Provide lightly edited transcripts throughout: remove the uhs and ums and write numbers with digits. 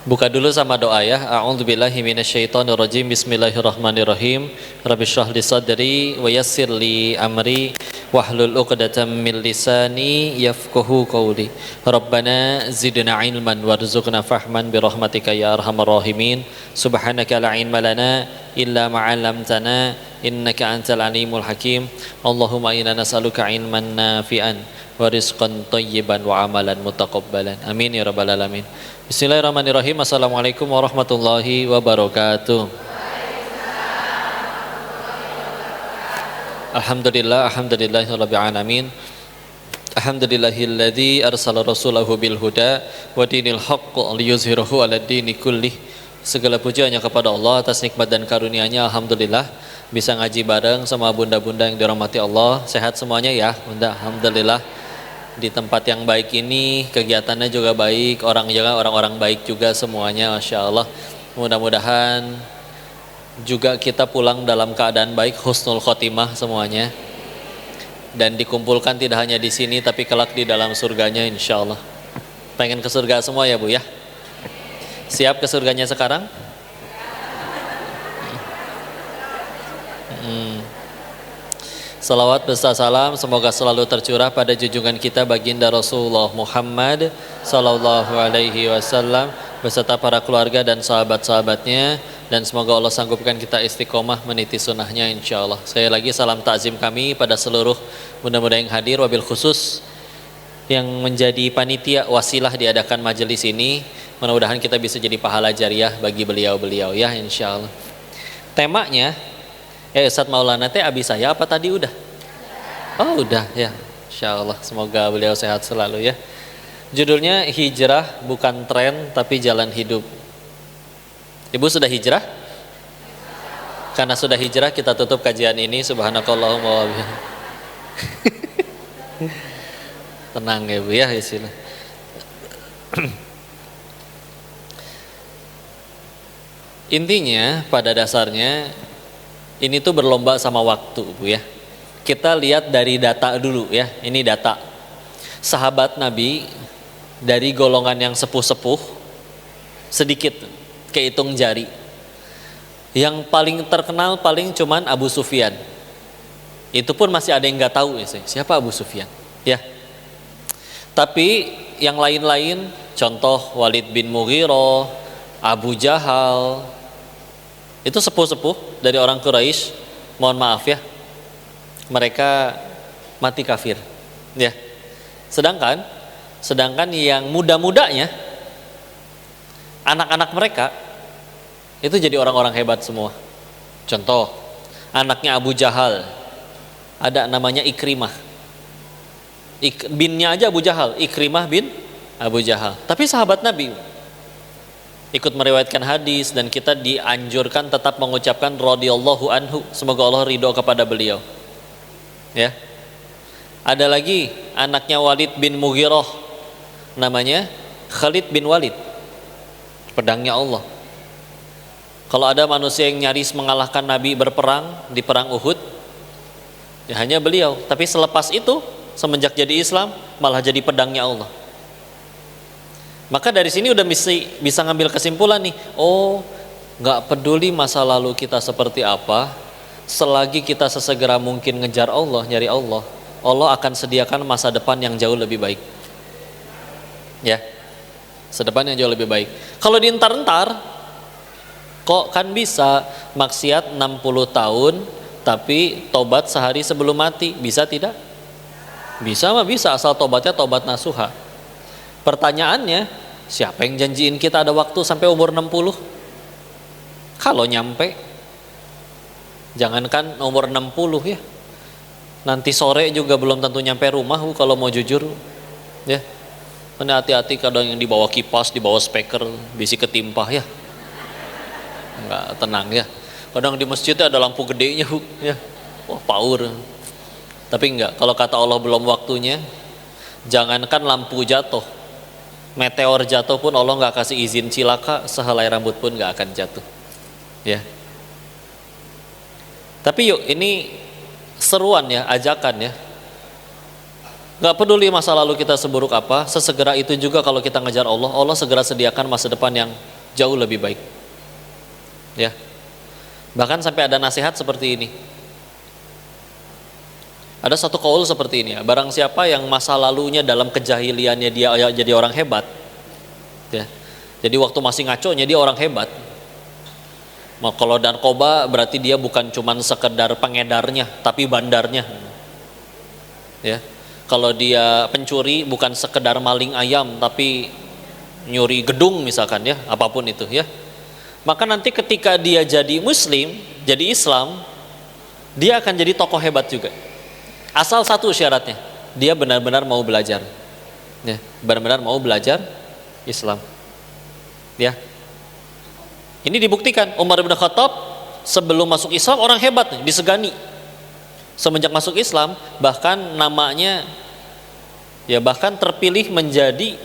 Buka dulu sama doa ya. A'udzubillahi minasyaitonirrajim. Bismillahirrahmanirrahim. Rabbi shrah li sadri wa yassir li amri wahlul 'uqdatam min lisani yafqahu qawli. Rabbana zidna ilman warzuqna fahman bi rahmatika ya arhamar rahimin. Subhanaka la ilma lana illa ma 'allamtana innaka antal alimul hakim. Allahumma inna nas'aluka ilman nafi'an wa rizqan thayyiban wa amalan mutaqabbalan. Amin ya rabbal alamin. Bismillahirrahmanirrahim. Assalamualaikum warahmatullahi wabarakatuh. Alhamdulillahirabbil alamin. Alhamdulillahilladzi arsala rasulahu bil huda wa dinil haqq liyuzhirahu 'alad dini kullih. Segala puji hanya kepada Allah atas nikmat dan karunia-Nya. Alhamdulillah bisa ngaji bareng sama bunda-bunda yang dirahmati Allah. Sehat semuanya ya, Bunda. Alhamdulillah. Di tempat yang baik ini kegiatannya juga baik, orang-orang baik juga semuanya, Masya Allah. Mudah-mudahan juga kita pulang dalam keadaan baik, husnul khotimah semuanya, dan dikumpulkan tidak hanya di sini tapi kelak di dalam surganya insya Allah. Pengen ke surga semua ya Bu ya? Siap ke surganya sekarang? Salawat beserta salam semoga selalu tercurah pada junjungan kita baginda Rasulullah Muhammad sallallahu alaihi wasallam beserta para keluarga dan sahabat-sahabatnya, dan semoga Allah sanggupkan kita istiqomah meniti sunnahnya insyaallah. Sekali lagi salam takzim kami pada seluruh bunda-bunda yang hadir, wabil khusus yang menjadi panitia wasilah diadakan majelis ini. Mudah-mudahan kita bisa jadi pahala jariah bagi beliau-beliau ya insyaallah. Temanya Ustadz Maulana teh abis saya apa tadi udah? Oh udah ya, insyaallah semoga beliau sehat selalu ya. Judulnya hijrah bukan tren tapi jalan hidup. Ibu sudah hijrah? Karena sudah hijrah kita tutup kajian ini. Subhanakallahumma wa bihamdika. Tenang ya Bu ya istilah. Intinya pada dasarnya ini tuh berlomba sama waktu Bu ya. Kita lihat dari data dulu ya. Ini data sahabat Nabi dari golongan yang sepuh-sepuh sedikit, kehitung jari. Yang paling terkenal paling cuman Abu Sufyan. Itu pun masih ada yang nggak tahu ya, siapa Abu Sufyan ya. Tapi yang lain-lain, contoh Walid bin Mughirah, Abu Jahal, itu sepuh-sepuh dari orang Quraisy. Mohon maaf ya, mereka mati kafir ya. Sedangkan yang muda-mudanya, anak-anak mereka itu jadi orang-orang hebat semua. Contoh anaknya Abu Jahal, ada namanya Ikrimah. Binnya aja Abu Jahal, Ikrimah bin Abu Jahal, tapi sahabat Nabi, ikut meriwayatkan hadis, dan kita dianjurkan tetap mengucapkan radhiyallahu anhu, semoga Allah ridho kepada beliau ya. Ada lagi anaknya Walid bin Mughirah, namanya Khalid bin Walid, pedangnya Allah. Kalau ada manusia yang nyaris mengalahkan Nabi berperang di perang Uhud ya hanya beliau. Tapi selepas itu, semenjak jadi Islam, malah jadi pedangnya Allah. Maka dari sini udah bisa ngambil kesimpulan nih. Oh, nggak peduli masa lalu kita seperti apa, selagi kita sesegera mungkin ngejar Allah, nyari Allah, Allah akan sediakan masa depan yang jauh lebih baik. Ya, masa depan yang jauh lebih baik. Kalau dientar-entar, kok kan bisa maksiat 60 tahun, tapi tobat sehari sebelum mati, bisa tidak? Bisa mah bisa, asal tobatnya tobat nasuha. Pertanyaannya, siapa yang janjiin kita ada waktu sampai umur 60? Kalau nyampe, jangankan umur 60 ya, nanti sore juga belum tentu nyampe rumah kalau mau jujur ya. Karena hati-hati, kadang yang dibawa kipas, dibawa speaker, bisi ketimpah ya, nggak tenang ya. Kadang di masjidnya ada lampu gedenya ya, wah power. Tapi enggak, kalau kata Allah belum waktunya, jangankan lampu jatuh, meteor jatuh pun Allah nggak kasih izin cilaka, sehelai rambut pun nggak akan jatuh ya. Tapi yuk, ini seruan ya, ajakan ya. Gak peduli masa lalu kita seburuk apa, sesegera itu juga kalau kita ngejar Allah, Allah segera sediakan masa depan yang jauh lebih baik. Ya. Bahkan sampai ada nasihat seperti ini. Ada satu qaul seperti ini ya, barang siapa yang masa lalunya dalam kejahiliannya dia jadi orang hebat, ya. Jadi waktu masih ngaconya dia orang hebat. Kalau narkoba berarti dia bukan cuman sekedar pengedarnya, tapi bandarnya. Ya. Kalau dia pencuri bukan sekedar maling ayam, tapi nyuri gedung misalkan ya, apapun itu ya. Maka nanti ketika dia jadi muslim, jadi Islam, dia akan jadi tokoh hebat juga. Asal satu syaratnya, dia benar-benar mau belajar. Ya, benar-benar mau belajar Islam. Ya. Ini dibuktikan Umar bin Khattab sebelum masuk Islam orang hebat, disegani. Semenjak masuk Islam bahkan namanya ya bahkan terpilih menjadi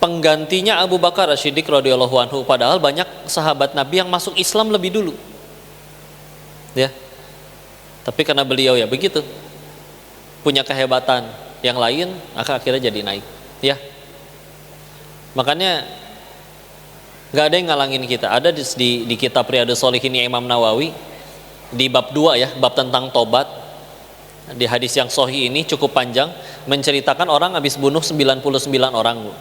penggantinya Abu Bakar As-Siddiq radhiyallahu anhu, padahal banyak sahabat Nabi yang masuk Islam lebih dulu. Ya. Tapi karena beliau ya begitu, punya kehebatan yang lain, maka akhirnya jadi naik. Ya. Makanya nggak ada yang ngalangin kita. Ada di kitab Riyadhus Shalihin Imam Nawawi di bab 2 ya, bab tentang tobat. Di hadis yang sahih ini cukup panjang, menceritakan orang habis bunuh 99 orang.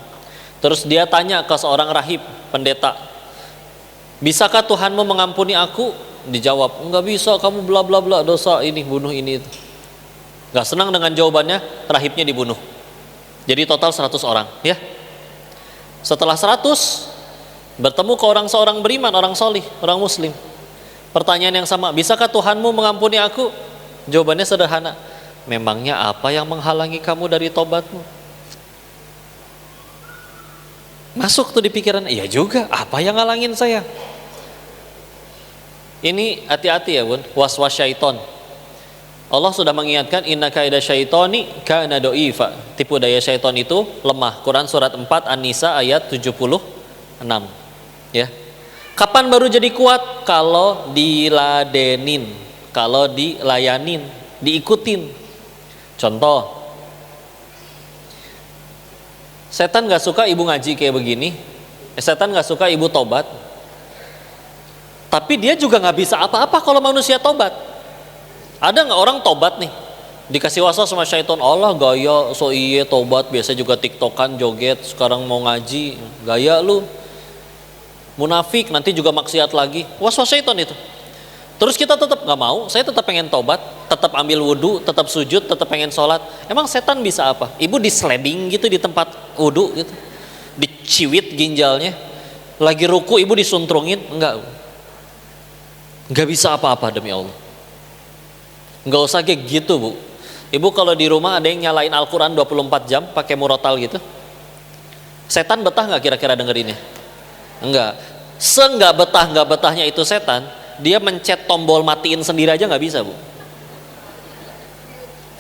Terus dia tanya ke seorang rahib, pendeta, bisakah Tuhanmu mengampuni aku? Dijawab, enggak bisa, kamu bla bla bla, dosa ini, bunuh ini. Enggak senang dengan jawabannya, rahibnya dibunuh. Jadi total 100 orang, ya. Setelah 100 bertemu ke seorang beriman, orang solih, orang muslim. Pertanyaan yang sama, bisakah Tuhanmu mengampuni aku? Jawabannya sederhana, memangnya apa yang menghalangi kamu dari tobatmu? Masuk tuh di pikiran, iya juga, apa yang ngalangin saya? Ini hati-hati ya bun, was-was syaiton. Allah sudah mengingatkan, inna kaida syaitoni kana do'ifa. Tipu daya syaiton itu lemah. Quran surat 4 An-Nisa ayat 76. Ya. Kapan baru jadi kuat? Kalau diladenin, kalau dilayanin, diikutin. Contoh, setan gak suka ibu ngaji kayak begini, setan gak suka ibu tobat, tapi dia juga gak bisa apa-apa kalau manusia tobat. Ada gak orang tobat nih, dikasih waswas sama syaiton, Allah gaya so iye tobat, biasa juga tiktokan, joget, sekarang mau ngaji, gaya lu, munafik, nanti juga maksiat lagi, waswas syaiton itu. Terus kita tetap gak mau, saya tetap pengen tobat, tetap ambil wudhu, tetap sujud, tetap pengen sholat. Emang setan bisa apa? Ibu di sliding gitu di tempat wudhu gitu, diciwit ginjalnya, lagi ruku ibu disuntrungin, enggak bisa apa-apa demi Allah. Enggak usah kayak gitu bu. Ibu kalau di rumah ada yang nyalain Al-Quran 24 jam pakai murotal gitu, setan betah nggak kira-kira dengerinnya? Enggak. Nggak betahnya itu setan, dia mencet tombol matiin sendiri aja nggak bisa bu.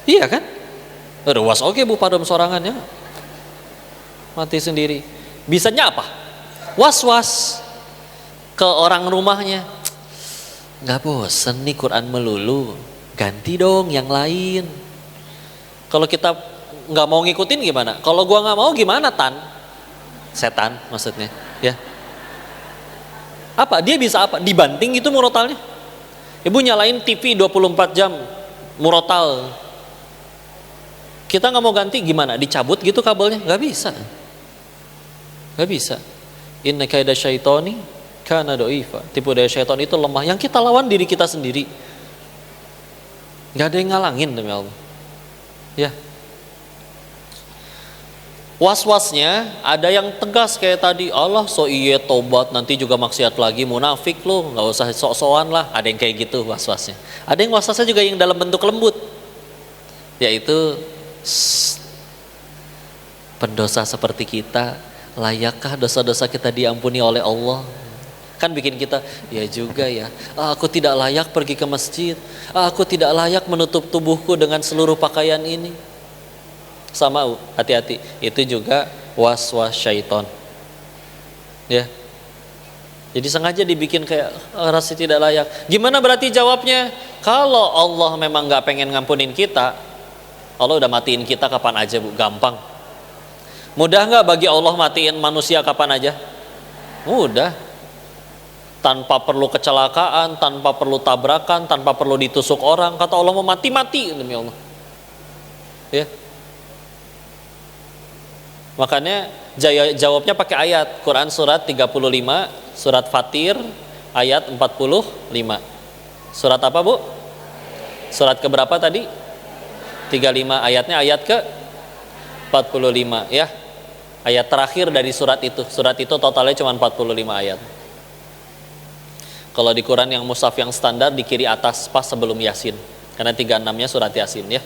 Iya kan? Was oke bu padam sorangannya mati sendiri. Bisanya apa? Was-was ke orang rumahnya. Nggak bosen nih Quran melulu, ganti dong yang lain. Kalau kita nggak mau ngikutin gimana? Kalau gua nggak mau gimana tan? Setan maksudnya, ya. Apa? Dia bisa apa? Dibanting gitu murotalnya. Ibu nyalain TV 24 jam murotal. Kita nggak mau ganti gimana? Dicabut gitu kabelnya? Nggak bisa. Nggak bisa. Inna kaida syaitoni kana do'ifa. Tipu daya syaitan itu lemah. Yang kita lawan diri kita sendiri. Nggak ada yang ngalangin demi Allah. Ya. Was-wasnya ada yang tegas kayak tadi, Allah so iye tobat nanti juga maksiat lagi, munafik lo, nggak usah sok-sokan lah. Ada yang kayak gitu was-wasnya. Ada yang was-wasnya juga yang dalam bentuk lembut, yaitu pendosa seperti kita, layakkah dosa-dosa kita diampuni oleh Allah? Kan bikin kita, ya juga ya, aku tidak layak pergi ke masjid, aku tidak layak menutup tubuhku dengan seluruh pakaian ini. Sama hati-hati, itu juga was-was syaiton. Ya. Jadi sengaja dibikin kayak rasa tidak layak. Gimana berarti jawabnya? Kalau Allah memang nggak pengen ngampunin kita, Allah udah matiin kita kapan aja, Bu, gampang. Mudah nggak bagi Allah matiin manusia kapan aja? Mudah. Tanpa perlu kecelakaan, tanpa perlu tabrakan, tanpa perlu ditusuk orang. Kata Allah mau mati demi Allah. Ya. Makanya jawabnya pakai ayat Quran surat 35, surat Fatir ayat 45. Surat apa, Bu? Surat keberapa tadi? 35, ayatnya ayat ke 45 ya. Ayat terakhir dari surat itu. Surat itu totalnya cuma 45 ayat. Kalau di Quran yang mushaf yang standar di kiri atas pas sebelum Yasin. Karena 36-nya surat Yasin ya.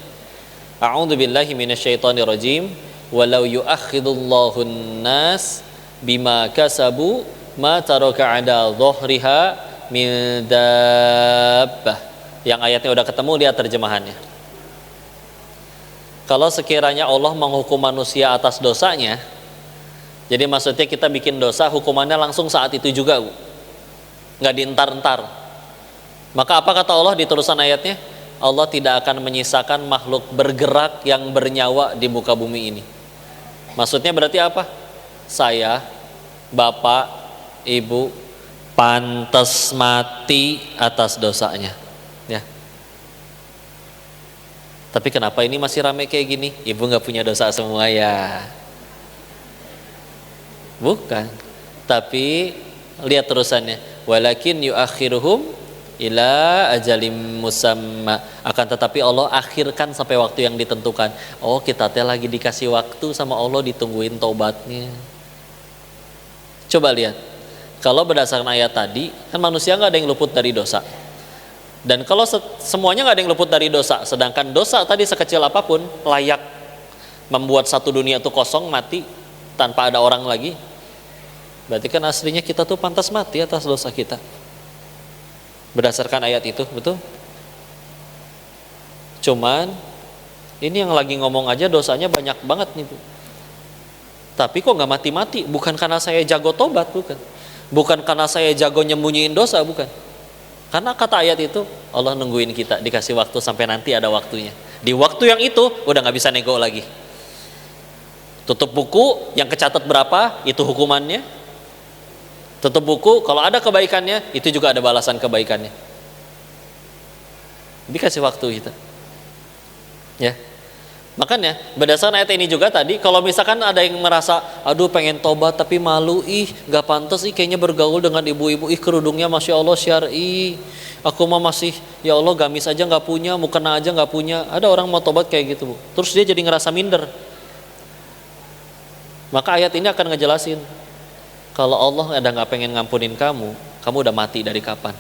A'udzubillahi minasyaitonirrajim. Walau yu'akhidullahu an-nas bima kasabu ma taraka 'ala dhahriha min dabbah. Yang ayatnya udah ketemu, lihat terjemahannya. Kalau sekiranya Allah menghukum manusia atas dosanya, jadi maksudnya kita bikin dosa, hukumannya langsung saat itu juga, Bu. Nggak dientar-entar. Maka apa kata Allah di terusan ayatnya? Allah tidak akan menyisakan makhluk bergerak yang bernyawa di muka bumi ini. Maksudnya berarti apa? Saya, bapak, ibu pantas mati atas dosanya, ya. Tapi kenapa ini masih ramai kayak gini? Ibu nggak punya dosa semua ya? Bukan. Tapi lihat terusannya. Walakin yuakhiruhum ila ajalim musamma. Akan tetapi Allah akhirkan sampai waktu yang ditentukan. Oh, kita teh lagi dikasih waktu sama Allah, ditungguin taubatnya. Coba lihat. Kalau berdasarkan ayat tadi, kan manusia nggak ada yang luput dari dosa. Dan kalau semuanya nggak ada yang luput dari dosa, sedangkan dosa tadi sekecil apapun layak membuat satu dunia itu kosong, mati tanpa ada orang lagi, berarti kan aslinya kita tuh pantas mati atas dosa kita. Berdasarkan ayat itu, betul? Cuman ini yang lagi ngomong aja dosanya banyak banget nih, Bu. Tapi kok nggak mati-mati? Bukan karena saya jago tobat, bukan. Bukan karena saya jago nyembunyiin dosa, bukan. Karena kata ayat itu, Allah nungguin kita, dikasih waktu sampai nanti ada waktunya. Di waktu yang itu udah nggak bisa nego lagi. Tutup buku, yang kecatat berapa, itu hukumannya. Tutup buku, kalau ada kebaikannya, itu juga ada balasan kebaikannya. Dikasih waktu kita. Ya. Makanya berdasarkan ayat ini juga tadi, kalau misalkan ada yang merasa, aduh pengen tobat tapi malu, gak pantas kayaknya bergaul dengan ibu-ibu, kerudungnya Masya Allah syar'i, aku mah masih, ya Allah gamis aja gak punya, mukena aja gak punya. Ada orang mau tobat kayak gitu, Bu. Terus dia jadi ngerasa minder. Maka ayat ini akan ngejelasin, kalau Allah ada gak pengen ngampunin kamu udah mati dari kapan.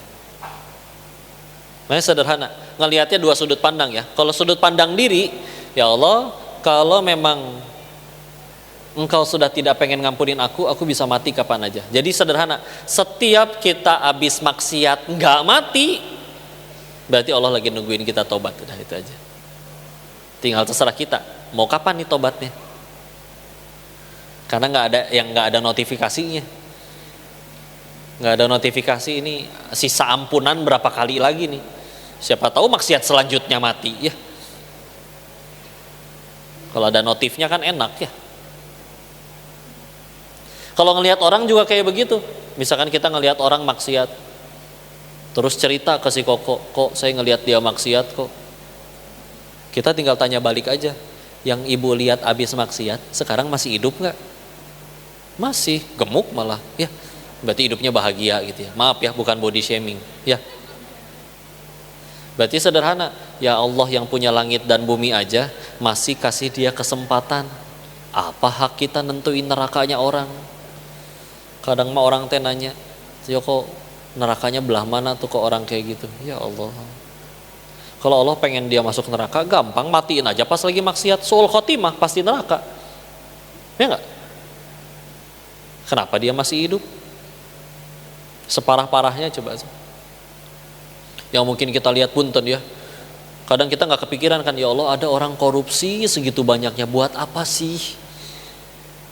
Makanya sederhana, ngelihatnya dua sudut pandang ya. Kalau sudut pandang diri, ya Allah, kalau memang Engkau sudah tidak pengen ngampunin aku bisa mati kapan aja. Jadi sederhana, setiap kita habis maksiat nggak mati, berarti Allah lagi nungguin kita tobat. Udah itu aja. Tinggal terserah kita, mau kapan nih tobatnya? Karena nggak ada notifikasinya. Nggak ada notifikasi ini sisa ampunan berapa kali lagi nih. Siapa tahu maksiat selanjutnya mati ya. Kalau ada notifnya kan enak ya. Kalau ngelihat orang juga kayak begitu. Misalkan kita ngelihat orang maksiat, terus cerita ke si kok saya ngelihat dia maksiat kok. Kita tinggal tanya balik aja. Yang ibu lihat abis maksiat, sekarang masih hidup nggak? Masih, gemuk malah. Ya, berarti hidupnya bahagia gitu ya. Maaf ya, bukan body shaming. Ya. Berarti sederhana, ya Allah yang punya langit dan bumi aja masih kasih dia kesempatan. Apa hak kita nentuin nerakanya orang? Kadang mah orang teh nanya, "Ya kok nerakanya belah mana tuh kok orang kayak gitu?" Ya Allah. Kalau Allah pengen dia masuk neraka, gampang matiin aja pas lagi maksiat, suul khotimah pasti neraka. Ya enggak? Kenapa dia masih hidup? Separah-parahnya coba. Yang mungkin kita lihat punten ya. Kadang kita nggak kepikiran kan, ya Allah ada orang korupsi segitu banyaknya, buat apa sih?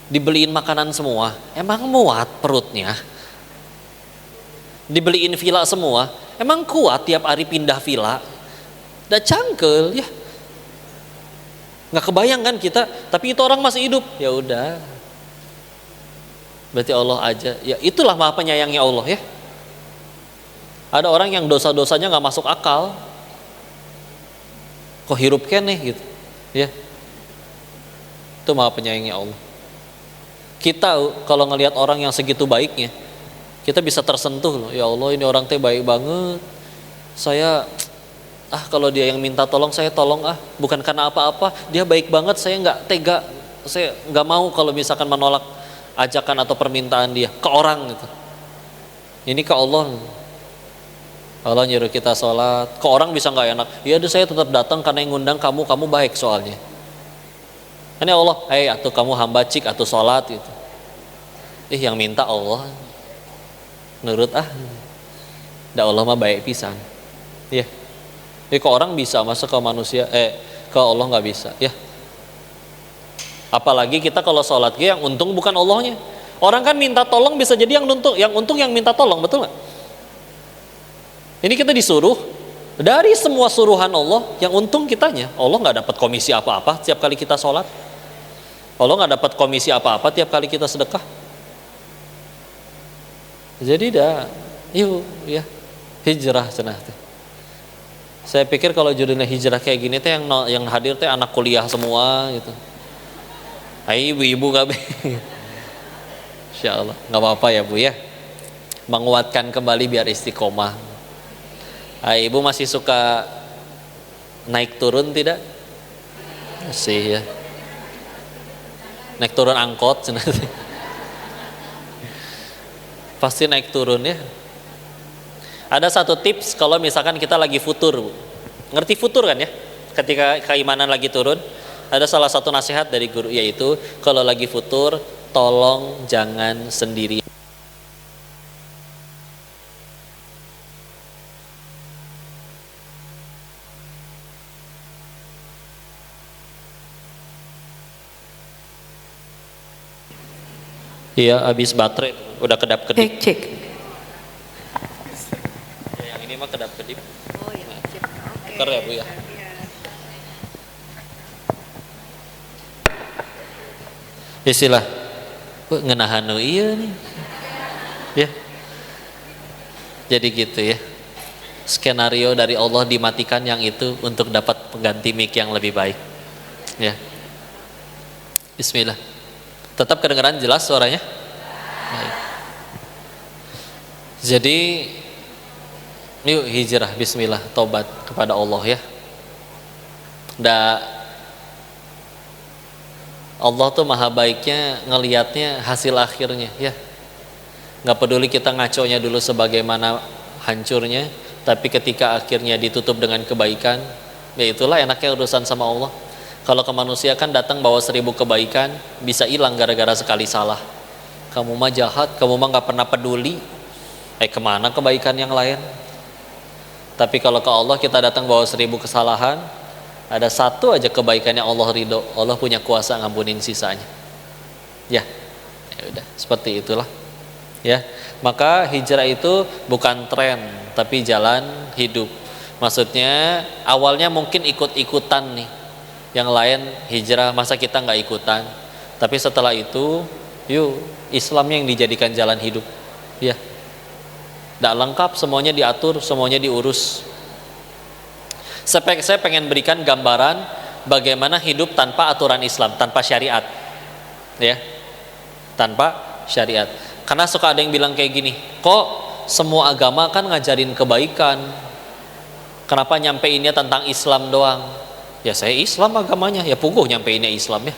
Dibeliin makanan semua, emang muat perutnya? Dibeliin villa semua, emang kuat tiap hari pindah villa? Udah cangkel ya. Nggak kebayang kan kita, tapi itu orang masih hidup. Ya udah, berarti Allah aja. Ya itulah maha penyayangnya Allah ya. Ada orang yang dosa-dosanya nggak masuk akal, kok hirup keneh gitu, ya. Itu maha penyayangnya Allah. Kita kalau ngelihat orang yang segitu baiknya, kita bisa tersentuh loh. Ya Allah, ini orang teh baik banget. Saya kalau dia yang minta tolong, saya tolong bukan karena apa-apa, dia baik banget, saya nggak tega, saya nggak mau kalau misalkan menolak ajakan atau permintaan dia ke orang gitu. Ini ke Allah, Allah nyuruh kita sholat, ke orang bisa nggak enak, ya udah saya tetap datang karena yang ngundang kamu baik soalnya. Ini Allah, atau kamu hamba cik atau sholat gitu. Yang minta Allah, nurut dah Allah mah baik pisan, ya. Jadi ke orang bisa, masa ke manusia, ke Allah nggak bisa, ya. Apalagi kita kalau sholat, yang untung bukan Allahnya. Orang kan minta tolong bisa jadi yang untung yang minta tolong, betul nggak? Ini kita disuruh dari semua suruhan Allah, yang untung kitanya. Allah nggak dapat komisi apa-apa tiap kali kita sholat. Allah nggak dapat komisi apa-apa tiap kali kita sedekah. Jadi yuk ya, hijrah cenah teh. Saya pikir kalau judulnya hijrah kayak gini teh yang hadir teh anak kuliah semua gitu. Ibu-ibu gak be. Insya Allah nggak apa-apa ya Bu ya. Menguatkan kembali biar istiqomah. Ibu masih suka naik turun tidak? Masih ya. Naik turun angkot pasti naik turun ya. Ada satu tips kalau misalkan kita lagi futur, Bu. Ngerti futur kan ya? Ketika keimanan lagi turun, ada salah satu nasihat dari guru, yaitu kalau lagi futur, tolong jangan sendiri. Iya, habis baterai, udah kedap-kedip. Cek. Yang ini mah kedap-kedip. Oh ya, cek. Oke. Tuker ya Bu ya. Istilah ngenahan iya nih. Ya. Jadi gitu ya. Skenario dari Allah dimatikan yang itu untuk dapat pengganti mic yang lebih baik. Ya. Bismillah. Tetap kedengaran jelas suaranya? Baik. Jadi yuk hijrah, bismillah, tobat kepada Allah ya. Allah tuh maha baiknya ngelihatnya hasil akhirnya ya. Nggak peduli kita ngaconya dulu sebagaimana hancurnya, tapi ketika akhirnya ditutup dengan kebaikan, ya itulah enaknya urusan sama Allah. Kalau ke manusia kan datang bawa 1000 kebaikan, bisa hilang gara-gara sekali salah. Kamu mah jahat, kamu mah nggak pernah peduli. Kemana kebaikan yang lain? Tapi kalau ke Allah kita datang bawa 1000 kesalahan, ada satu aja kebaikannya Allah ridho, Allah punya kuasa ngampunin sisanya. Ya udah, seperti itulah. Ya, maka hijrah itu bukan tren, tapi jalan hidup. Maksudnya awalnya mungkin ikut-ikutan nih. Yang lain hijrah, masa kita nggak ikutan? Tapi setelah itu, yuk Islamnya yang dijadikan jalan hidup. Ya, nggak lengkap, semuanya diatur, semuanya diurus. Saya pengen berikan gambaran bagaimana hidup tanpa aturan Islam, tanpa syariat. Ya, tanpa syariat. Karena suka ada yang bilang kayak gini, kok semua agama kan ngajarin kebaikan, kenapa nyampeinnya tentang Islam doang? Ya saya Islam agamanya, ya puguh nyampeinnya Islam ya.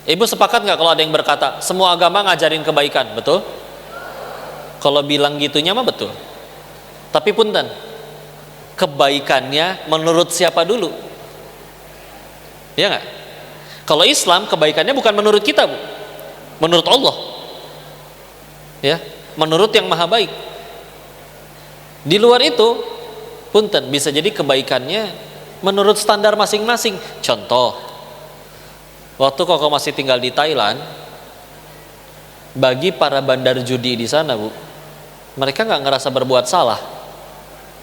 Ibu sepakat nggak kalau ada yang berkata semua agama ngajarin kebaikan? Betul? Kalau bilang gitunya mah betul. Tapi punten, kebaikannya menurut siapa dulu? Ya nggak? Kalau Islam kebaikannya bukan menurut kita, Bu. Menurut Allah. Ya, menurut yang maha baik. Di luar itu, punten, bisa jadi kebaikannya menurut standar masing-masing. Contoh, waktu Koko masih tinggal di Thailand, bagi para bandar judi di sana, Bu, mereka nggak ngerasa berbuat salah.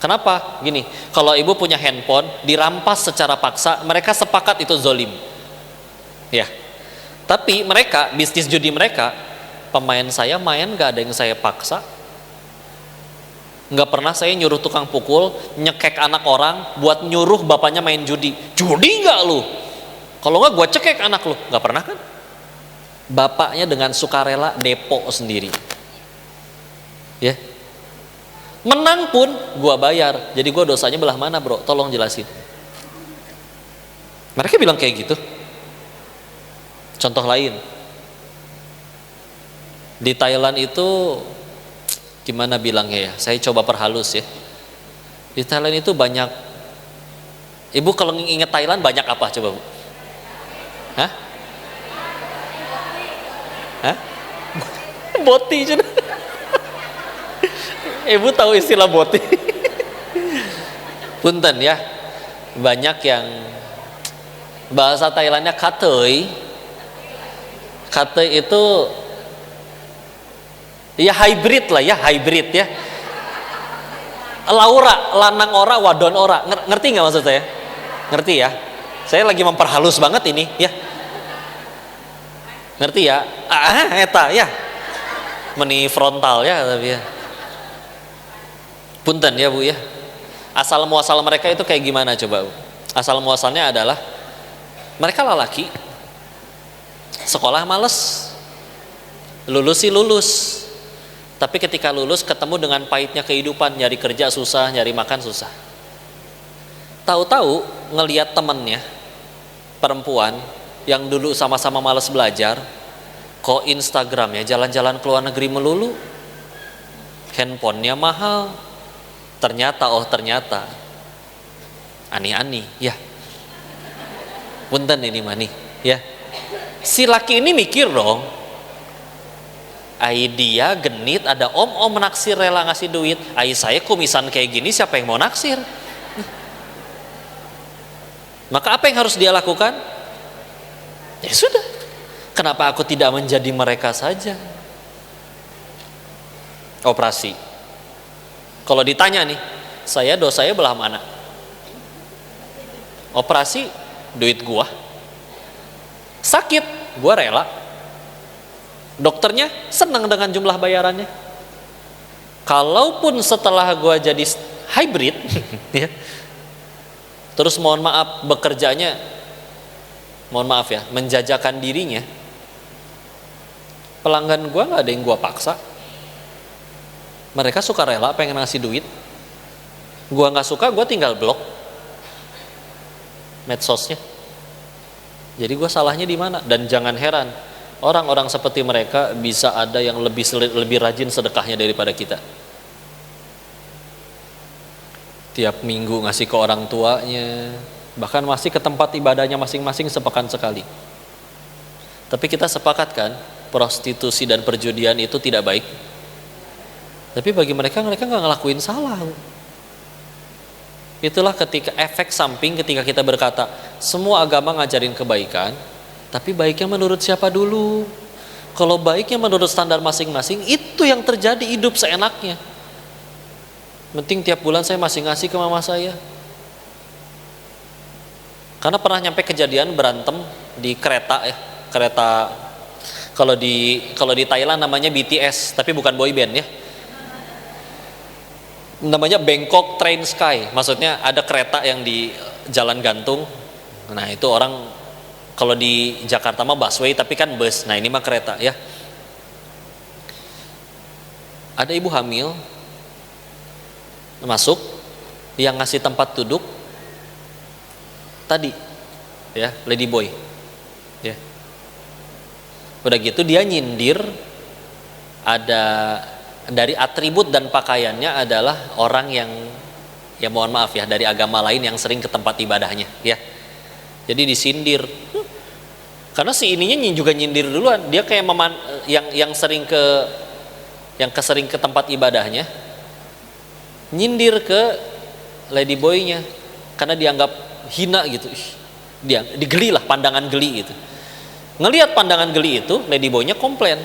Kenapa? Gini, kalau ibu punya handphone dirampas secara paksa, mereka sepakat itu zolim. Ya. Tapi mereka, bisnis judi mereka, pemain saya main gak ada yang saya paksa. Nggak pernah saya nyuruh tukang pukul nyekek anak orang buat nyuruh bapaknya main judi. Judi nggak lu? Kalau nggak gue cekek anak lu. Nggak pernah kan? Bapaknya dengan sukarela depo sendiri. Ya. Menang pun gue bayar. Jadi gue dosanya belah mana bro? Tolong jelasin. Mereka bilang kayak gitu. Contoh lain. Di Thailand itu gimana bilangnya ya? Saya coba perhalus ya. Di Thailand itu banyak. Ibu kalau ingat Thailand banyak apa coba bu? Hah? Hah? Boti cina. Ibu tahu istilah boti? Punten ya. Banyak yang bahasa Thailandnya katoi. Katoi itu ya hybrid lah ya, hybrid ya. Laura, lanang ora, wadon ora. Ngerti nggak maksud saya? Ngerti ya? Saya lagi memperhalus banget ini ya. Ngerti ya? Eta ya. Meni frontal ya tapi ya. Punten ya bu ya. Asal muasal mereka itu kayak gimana coba bu? Asal muasalnya adalah mereka lelaki, sekolah males, lulus sih lulus, tapi ketika lulus ketemu dengan pahitnya kehidupan, nyari kerja susah, nyari makan susah. Tahu-tahu ngelihat temennya perempuan yang dulu sama-sama males belajar, kok Instagramnya jalan-jalan ke luar negeri melulu, handphonenya mahal. Ternyata ani-ani ya. Punten ini mani ya. Si laki ini mikir dong. Ai dia genit, ada om naksir rela ngasih duit. Ai saya kumisan kayak gini siapa yang mau naksir? Maka apa yang harus dia lakukan? Ya sudah. Kenapa aku tidak menjadi mereka saja? Operasi. Kalau ditanya nih, saya dosanya belah mana? Operasi, duit gua. Sakit, gua rela. Dokternya senang dengan jumlah bayarannya. Kalaupun setelah gua jadi hybrid, ya, terus mohon maaf bekerjanya, mohon maaf ya, menjajakan dirinya, pelanggan gua nggak ada yang gua paksa. Mereka suka rela pengen ngasih duit. Gua nggak suka, gua tinggal blok medsosnya. Jadi gua salahnya di mana? Dan jangan heran, orang-orang seperti mereka bisa ada yang lebih rajin sedekahnya daripada kita. Tiap minggu ngasih ke orang tuanya, bahkan masih ke tempat ibadahnya masing-masing sepekan sekali. Tapi kita sepakat kan, prostitusi dan perjudian itu tidak baik. Tapi bagi mereka nggak ngelakuin salah. Itulah ketika efek samping ketika kita berkata semua agama ngajarin kebaikan, tapi baiknya menurut siapa dulu? Kalau baiknya menurut standar masing-masing, itu yang terjadi hidup seenaknya. Penting tiap bulan saya masih ngasih ke mama saya. Karena pernah nyampe kejadian berantem di kereta ya, kereta kalau di Thailand namanya BTS, tapi bukan boy band ya. Namanya Bangkok Train Sky, maksudnya ada kereta yang di jalan gantung. Nah itu orang kalau di Jakarta mah busway tapi kan bus. Nah ini mah kereta ya. Ada ibu hamil masuk, yang ngasih tempat duduk tadi ya lady boy ya. Udah gitu dia nyindir, ada dari atribut dan pakaiannya adalah orang yang ya mohon maaf ya dari agama lain yang sering ke tempat ibadahnya ya. Jadi disindir. Karena si ininya juga nyindir duluan. Dia kayak yang sering ke tempat ibadahnya. Nyindir ke lady boy-nya karena dianggap hina gitu. Dia digeli lah, pandangan geli gitu. Ngelihat pandangan geli itu, lady boy-nya komplain.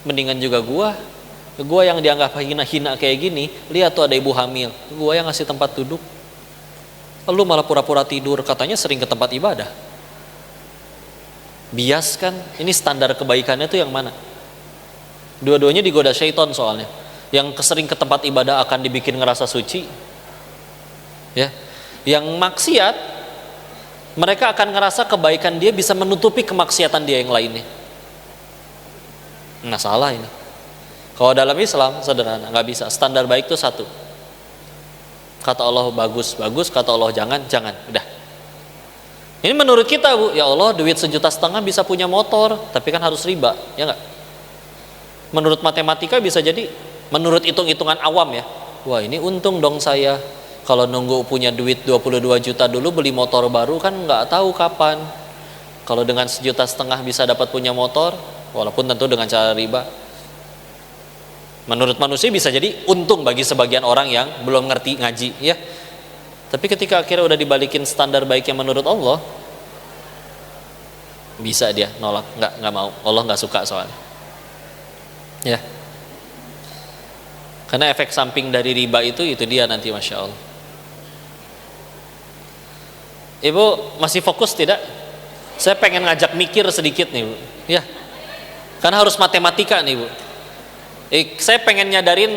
Mendingan juga gua Gua yang dianggap hina-hina kayak gini, lihat tuh ada ibu hamil, gua yang ngasih tempat duduk, lu malah pura-pura tidur, katanya sering ke tempat ibadah. Bias kan? Ini standar kebaikannya tuh yang mana? Dua-duanya digoda syaitan soalnya. Yang sering ke tempat ibadah akan dibikin ngerasa suci, ya. Yang maksiat, mereka akan ngerasa kebaikan dia bisa menutupi kemaksiatan dia yang lainnya. Nah, salah ini. Kalau dalam Islam sederhana, nggak bisa. Standar baik itu satu. Kata Allah bagus, bagus. Kata Allah jangan, jangan. Udah. Ini menurut kita, Bu. Ya Allah, duit 1,5 juta bisa punya motor, tapi kan harus riba, ya nggak? Menurut matematika bisa jadi, menurut hitung-hitungan awam ya. Wah, ini untung dong saya. Kalau nunggu punya duit 22 juta dulu beli motor baru kan nggak tahu kapan. Kalau dengan 1,5 juta bisa dapat punya motor, walaupun tentu dengan cara riba. Menurut manusia bisa jadi untung bagi sebagian orang yang belum ngerti ngaji, ya. Tapi ketika akhirnya udah dibalikin standar baiknya menurut Allah, bisa dia nolak, nggak mau. Allah nggak suka soalnya, ya. Karena efek samping dari riba itu dia nanti, masya Allah. Ibu masih fokus tidak? Saya pengen ngajak mikir sedikit nih, Bu. Ya, karena harus matematika nih, Bu. Saya pengen nyadarin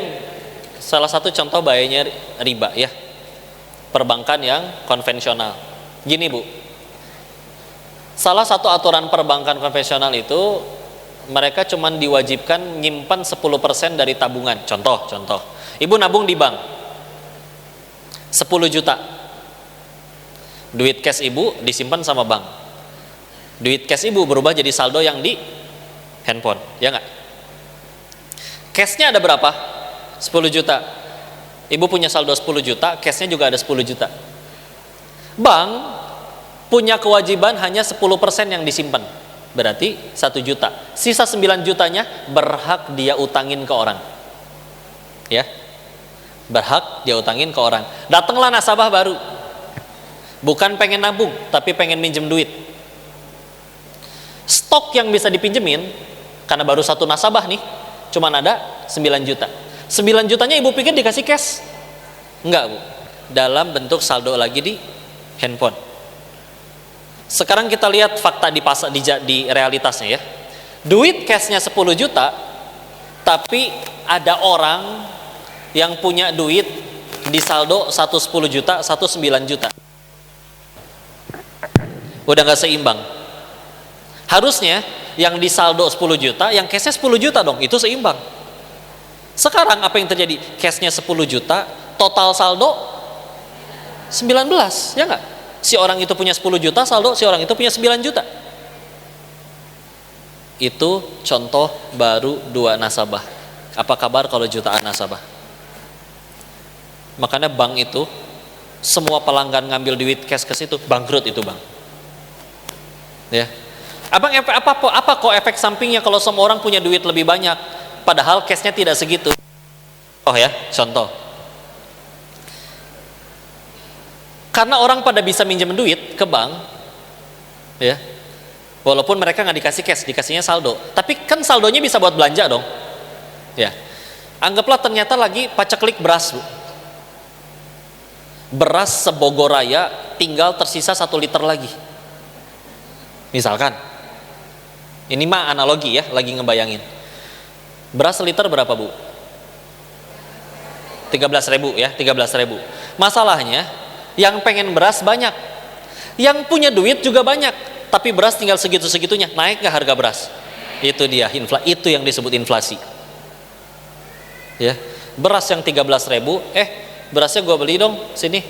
salah satu contoh bahayanya riba, ya. Perbankan yang konvensional. Gini, Bu. Salah satu aturan perbankan konvensional itu mereka cuma diwajibkan nyimpan 10% dari tabungan. Contoh. Ibu nabung di bank 10 juta. Duit cash ibu disimpan sama bank. Duit cash ibu berubah jadi saldo yang di handphone, ya nggak? Cashnya ada berapa? 10 juta. Ibu punya saldo 10 juta, cashnya juga ada 10 juta. Bank punya kewajiban hanya 10% yang disimpan. Berarti 1 juta. Sisa 9 jutanya berhak dia utangin ke orang. Ya. Berhak dia utangin ke orang. Datanglah nasabah baru. Bukan pengen nabung, tapi pengen minjem duit. Stok yang bisa dipinjemin, karena baru satu nasabah nih, cuman ada 9 juta. 9 jutanya ibu pikir dikasih cash? Enggak, Bu. Dalam bentuk saldo lagi di handphone. Sekarang kita lihat fakta di pasar, di realitasnya, ya. Duit cashnya 10 juta, tapi ada orang yang punya duit di saldo satu 10 juta, satu 9 juta. Udah gak seimbang. Harusnya yang di saldo 10 juta, yang cashnya 10 juta dong, itu seimbang. Sekarang apa yang terjadi? Cashnya 10 juta, total saldo 19, ya nggak? Si orang itu punya 10 juta saldo, si orang itu punya 9 juta. Itu contoh baru 2 nasabah. Apa kabar kalau jutaan nasabah? Makanya bank itu, semua pelanggan ngambil duit cash ke situ, bangkrut itu bank. Ya. Abang, apa kok efek sampingnya kalau semua orang punya duit lebih banyak, padahal cashnya tidak segitu? Oh ya, contoh. Karena orang pada bisa minjem duit ke bank, ya, walaupun mereka nggak dikasih cash, dikasihnya saldo, tapi kan saldonya bisa buat belanja dong, ya. Anggaplah ternyata lagi paceklik beras, Bu. Beras sebogor raya tinggal tersisa 1 liter lagi, misalkan. Ini mah analogi ya, lagi ngebayangin. Beras seliter berapa, Bu? 13.000 ya, 13.000. Masalahnya, yang pengen beras banyak, yang punya duit juga banyak, tapi beras tinggal segitu-segitunya. Naik nggak harga beras? Itu dia, itu yang disebut inflasi. Ya, beras yang 13.000, berasnya gue beli dong sini.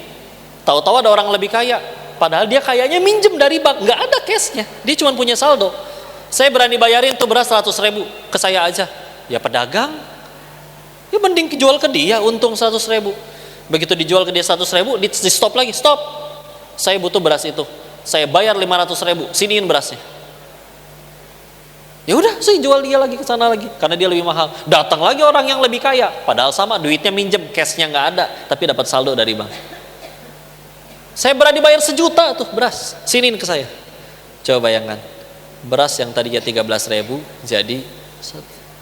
Tahu-tahu ada orang lebih kaya, padahal dia kayaknya minjem dari bank, nggak ada cashnya, dia cuma punya saldo. Saya berani bayarin tuh beras 100.000 ke saya aja. Ya pedagang, ya mending jual ke dia, untung 100.000. Begitu dijual ke dia 100.000, di stop lagi, stop. Saya butuh beras itu, saya bayar 500.000, siniin berasnya. Ya udah, saya jual dia lagi ke sana lagi, karena dia lebih mahal. Datang lagi orang yang lebih kaya, padahal sama duitnya minjem, cashnya nggak ada, tapi dapat saldo dari bank. Saya berani bayar 1 juta tuh beras, siniin ke saya. Coba bayangkan, beras yang tadinya 13.000 jadi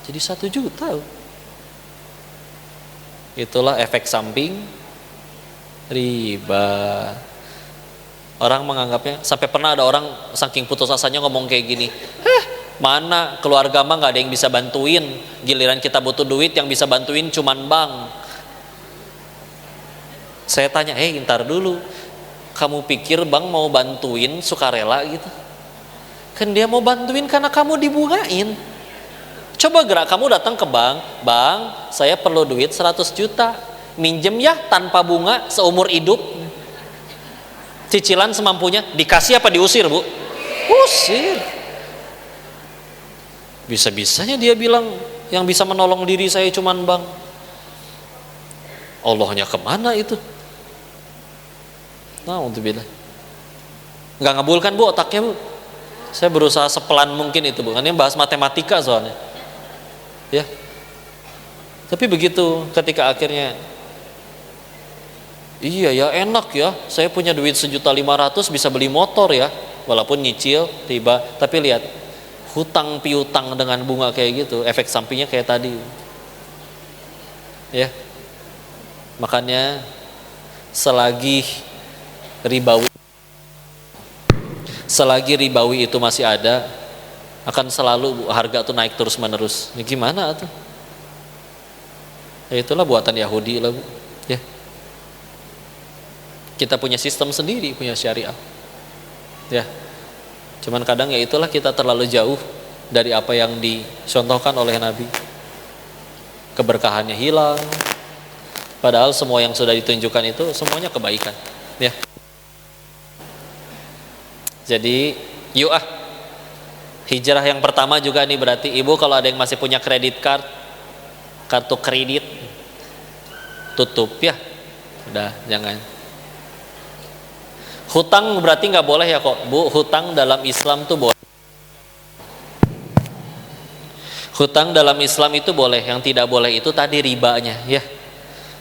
1 juta. Itulah efek samping riba. Orang menganggapnya, sampai pernah ada orang saking putus asanya ngomong kayak gini, mana keluarga mah nggak ada yang bisa bantuin, giliran kita butuh duit yang bisa bantuin cuman bank. Saya tanya, ntar dulu, kamu pikir bank mau bantuin sukarela gitu? Kan dia mau bantuin karena kamu dibungain. Coba gerak kamu datang ke bank, bang, saya perlu duit 100 juta, minjem ya tanpa bunga seumur hidup. Cicilan semampunya, dikasih apa diusir, Bu? Usir. Bisa-bisanya dia bilang yang bisa menolong diri saya cuman bank. Allahnya kemana itu? Nah, untuk bila nggak ngabulkan, Bu, otaknya, Bu. Saya berusaha sepelan mungkin itu, Bu. Ini bahas matematika soalnya. Ya. Tapi begitu ketika akhirnya, iya ya enak ya, saya punya duit 1.500.000 bisa beli motor ya, walaupun nyicil tiba. Tapi lihat, hutang piutang dengan bunga kayak gitu, efek sampingnya kayak tadi. Ya. Makanya selagi ribawi itu masih ada, akan selalu harga tuh naik terus menerus. Ini gimana tuh? Ya itulah buatan Yahudi lah, Bu. Ya. Kita punya sistem sendiri, punya syariat. Ya. Cuman kadang ya itulah, kita terlalu jauh dari apa yang dicontohkan oleh Nabi. Keberkahannya hilang. Padahal semua yang sudah ditunjukkan itu semuanya kebaikan. Ya. Jadi, yuk hijrah yang pertama juga nih, berarti ibu kalau ada yang masih punya kredit card, kartu kredit, tutup ya. Udah, jangan. Hutang berarti nggak boleh ya kok, Bu. Hutang dalam Islam tuh boleh. Hutang dalam Islam itu boleh. Yang tidak boleh itu tadi ribanya, ya.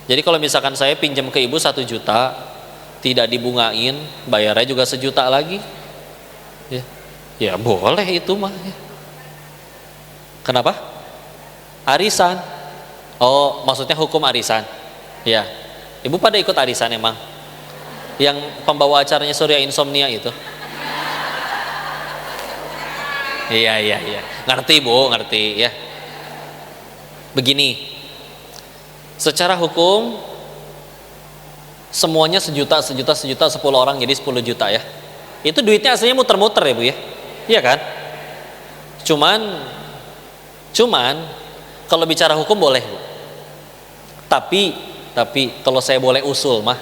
Jadi kalau misalkan saya pinjam ke ibu 1 juta, tidak dibungain, bayarnya juga 1 juta lagi, ya, ya boleh itu mah. Ya. Kenapa? Arisan. Oh, maksudnya hukum arisan. Ya, ibu pada ikut arisan emang? Yang pembawa acaranya Surya Insomnia itu? Iya. Ngerti, Bu, ngerti ya. Begini, secara hukum semuanya 1 juta, 10 orang jadi 10 juta ya. Itu duitnya aslinya muter-muter ya, Bu ya. Iya kan? Cuman kalau bicara hukum boleh, Bu. Tapi kalau saya boleh usul mah,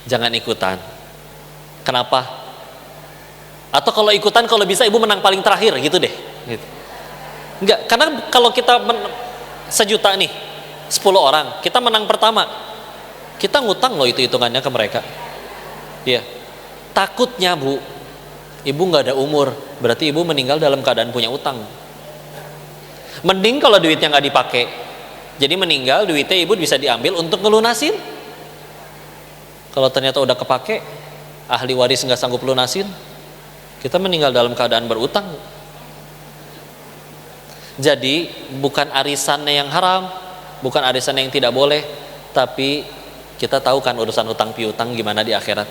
jangan ikutan. Kenapa? Atau kalau ikutan, kalau bisa ibu menang paling terakhir gitu deh. Gitu. Enggak, karena kalau kita 1 juta nih, 10 orang, kita menang pertama, kita ngutang loh, itu hitungannya ke mereka. Iya. Takutnya, Bu, ibu nggak ada umur, berarti ibu meninggal dalam keadaan punya utang. Mending kalau duitnya nggak dipakai, jadi meninggal duitnya ibu bisa diambil untuk ngelunasin. Kalau ternyata udah kepake, ahli waris nggak sanggup lunasin, kita meninggal dalam keadaan berutang. Jadi bukan arisannya yang haram, bukan arisannya yang tidak boleh, tapi kita tahu kan urusan hutang piutang gimana di akhirat.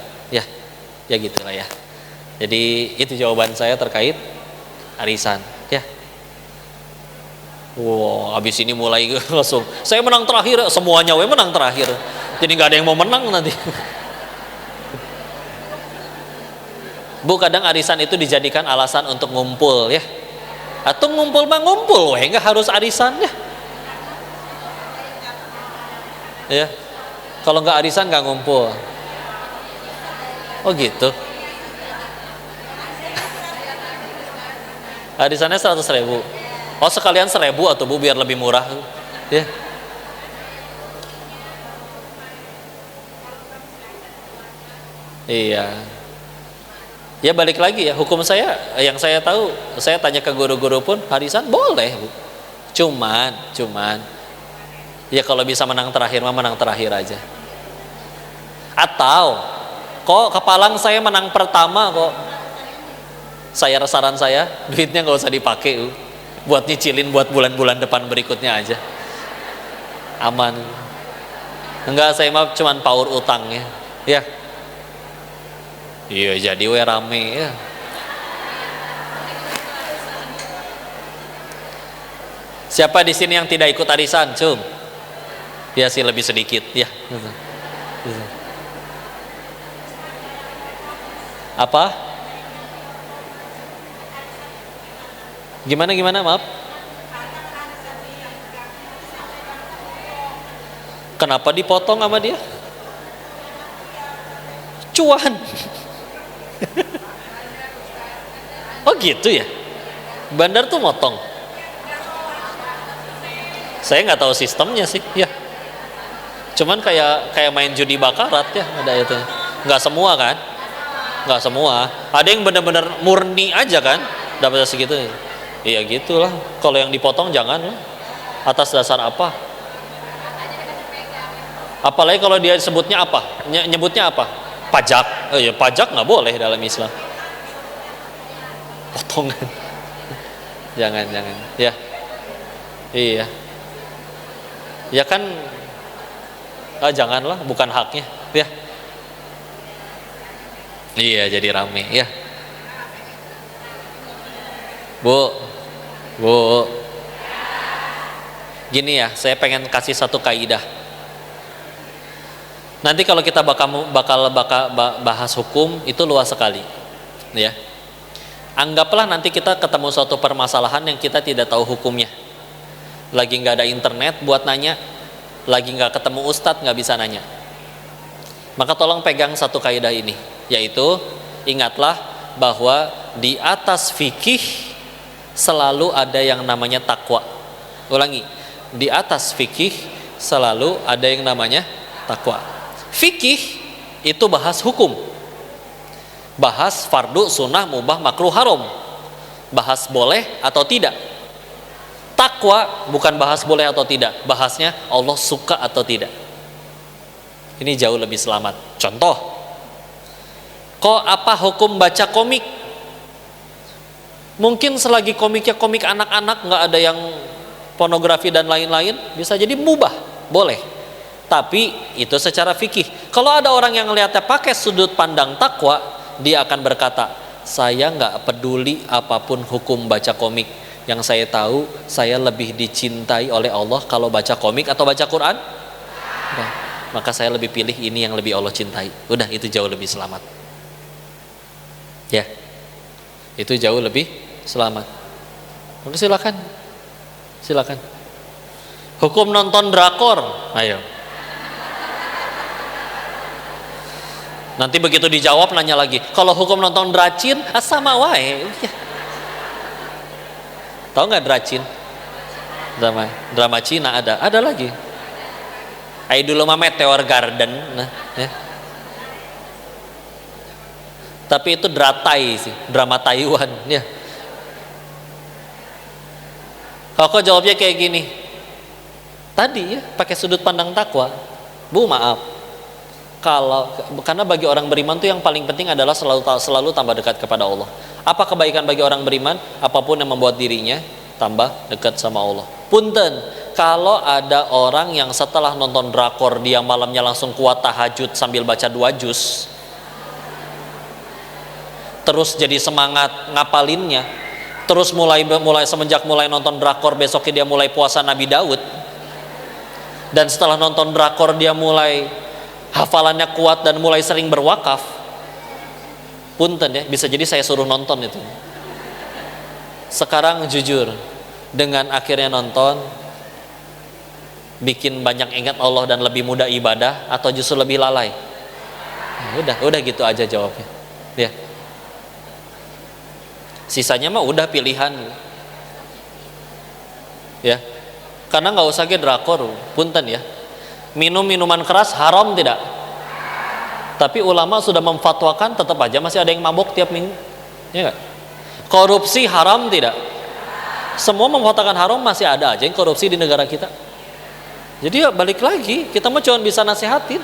Ya gitulah ya. Jadi itu jawaban saya terkait arisan. Ya. Wow, habis ini mulai langsung saya menang terakhir, semuanya menang terakhir. Jadi nggak ada yang mau menang nanti. Bu, kadang arisan itu dijadikan alasan untuk ngumpul ya. Atau ngumpul mah ngumpul, nggak harus arisan ya. Ya. Kalau nggak arisan nggak ngumpul. Oh gitu. Arisannya 100.000. Oh sekalian 1.000 atau Bu biar lebih murah ya. Iya. Ya balik lagi ya, hukum saya yang saya tahu, saya tanya ke guru-guru pun arisan boleh, Bu. Cuman ya kalau bisa menang terakhir mah menang terakhir aja. Atau kok kepalang saya menang pertama kok. Saran saya duitnya nggak usah dipakai, buat nyicilin buat bulan-bulan depan berikutnya aja. aman. Enggak, saya mah cuman paur utangnya. Ya. Iya, jadi we rame ya. Siapa di sini yang tidak ikut arisan, Cum? Ya sih lebih sedikit, ya. Apa? Gimana maaf? Kenapa dipotong sama dia? Cuan. Oh gitu ya? Bandar tuh motong. Saya nggak tahu sistemnya sih, ya. Cuman kayak main judi bakarat ya, ada itu. Nggak semua kan? Nggak semua. Ada yang benar-benar murni aja kan, dapat segitu. Iya gitulah. Kalau yang dipotong jangan lah. Atas dasar apa? Apalagi kalau dia sebutnya apa? Nyebutnya apa? Pajak. Oh iya, pajak nggak boleh dalam Islam. Potongan. Jangan. Ya. Iya. Ya kan, janganlah, bukan haknya, ya. Iya, jadi rame, ya. Bu, gini ya, saya pengen kasih satu kaidah. Nanti kalau kita bakal bahas hukum itu luas sekali, ya. Anggaplah nanti kita ketemu suatu permasalahan yang kita tidak tahu hukumnya. Lagi nggak ada internet buat nanya, lagi nggak ketemu ustadz nggak bisa nanya, maka tolong pegang satu kaidah ini, yaitu ingatlah bahwa di atas fikih selalu ada yang namanya takwa. Ulangi, di atas fikih selalu ada yang namanya takwa. Fikih itu bahas hukum, bahas fardu, sunnah, mubah, makruh, haram, bahas boleh atau tidak. Takwa bukan bahas boleh atau tidak, bahasnya Allah suka atau tidak. Ini jauh lebih selamat. Contoh, kok apa hukum baca komik? Mungkin selagi komiknya komik anak-anak, nggak ada yang pornografi dan lain-lain, bisa jadi mubah, boleh. Tapi itu secara fikih. Kalau ada orang yang ngelihatnya pakai sudut pandang takwa, dia akan berkata, saya nggak peduli apapun hukum baca komik. Yang saya tahu, saya lebih dicintai oleh Allah kalau baca komik atau baca Quran. Nah, maka saya lebih pilih ini yang lebih Allah cintai. Udah, itu jauh lebih selamat. Ya, itu jauh lebih selamat. Maka silakan. Hukum nonton drakor, ayo. Nanti begitu dijawab nanya lagi, kalau hukum nonton dracin, sama wae. Ya. Tahu nggak dracin? Drama Cina ada lagi. Ayo dulu mah Meteor Garden, nah, ya. Tapi itu dratai sih, drama Taiwan, ya. Kok jawabnya kayak gini? Tadi ya, pakai sudut pandang takwa. Bu, maaf. Karena bagi orang beriman tuh yang paling penting adalah selalu tambah dekat kepada Allah. Apa kebaikan bagi orang beriman? Apapun yang membuat dirinya tambah dekat sama Allah. Punten, kalau ada orang yang setelah nonton drakor dia malamnya langsung kuat tahajud sambil baca 2 juz, terus jadi semangat ngapalinnya, terus semenjak mulai nonton drakor besoknya dia mulai puasa Nabi Daud, dan setelah nonton drakor dia mulai hafalannya kuat dan mulai sering berwakaf. Punten ya, bisa jadi saya suruh nonton itu. Sekarang jujur, dengan akhirnya nonton, bikin banyak ingat Allah dan lebih mudah ibadah atau justru lebih lalai? Udah gitu aja jawabnya. Ya. Sisanya mah udah pilihan. Ya. Karena nggak usah ke drakor, punten ya. Minum minuman keras haram tidak? Tapi ulama sudah memfatwakan tetap aja masih ada yang mabok tiap minggu. Ya enggak? Korupsi haram tidak? Semua memfatwakan haram, masih ada aja yang korupsi di negara kita. Jadi ya balik lagi, kita mah cuma bisa nasihatin.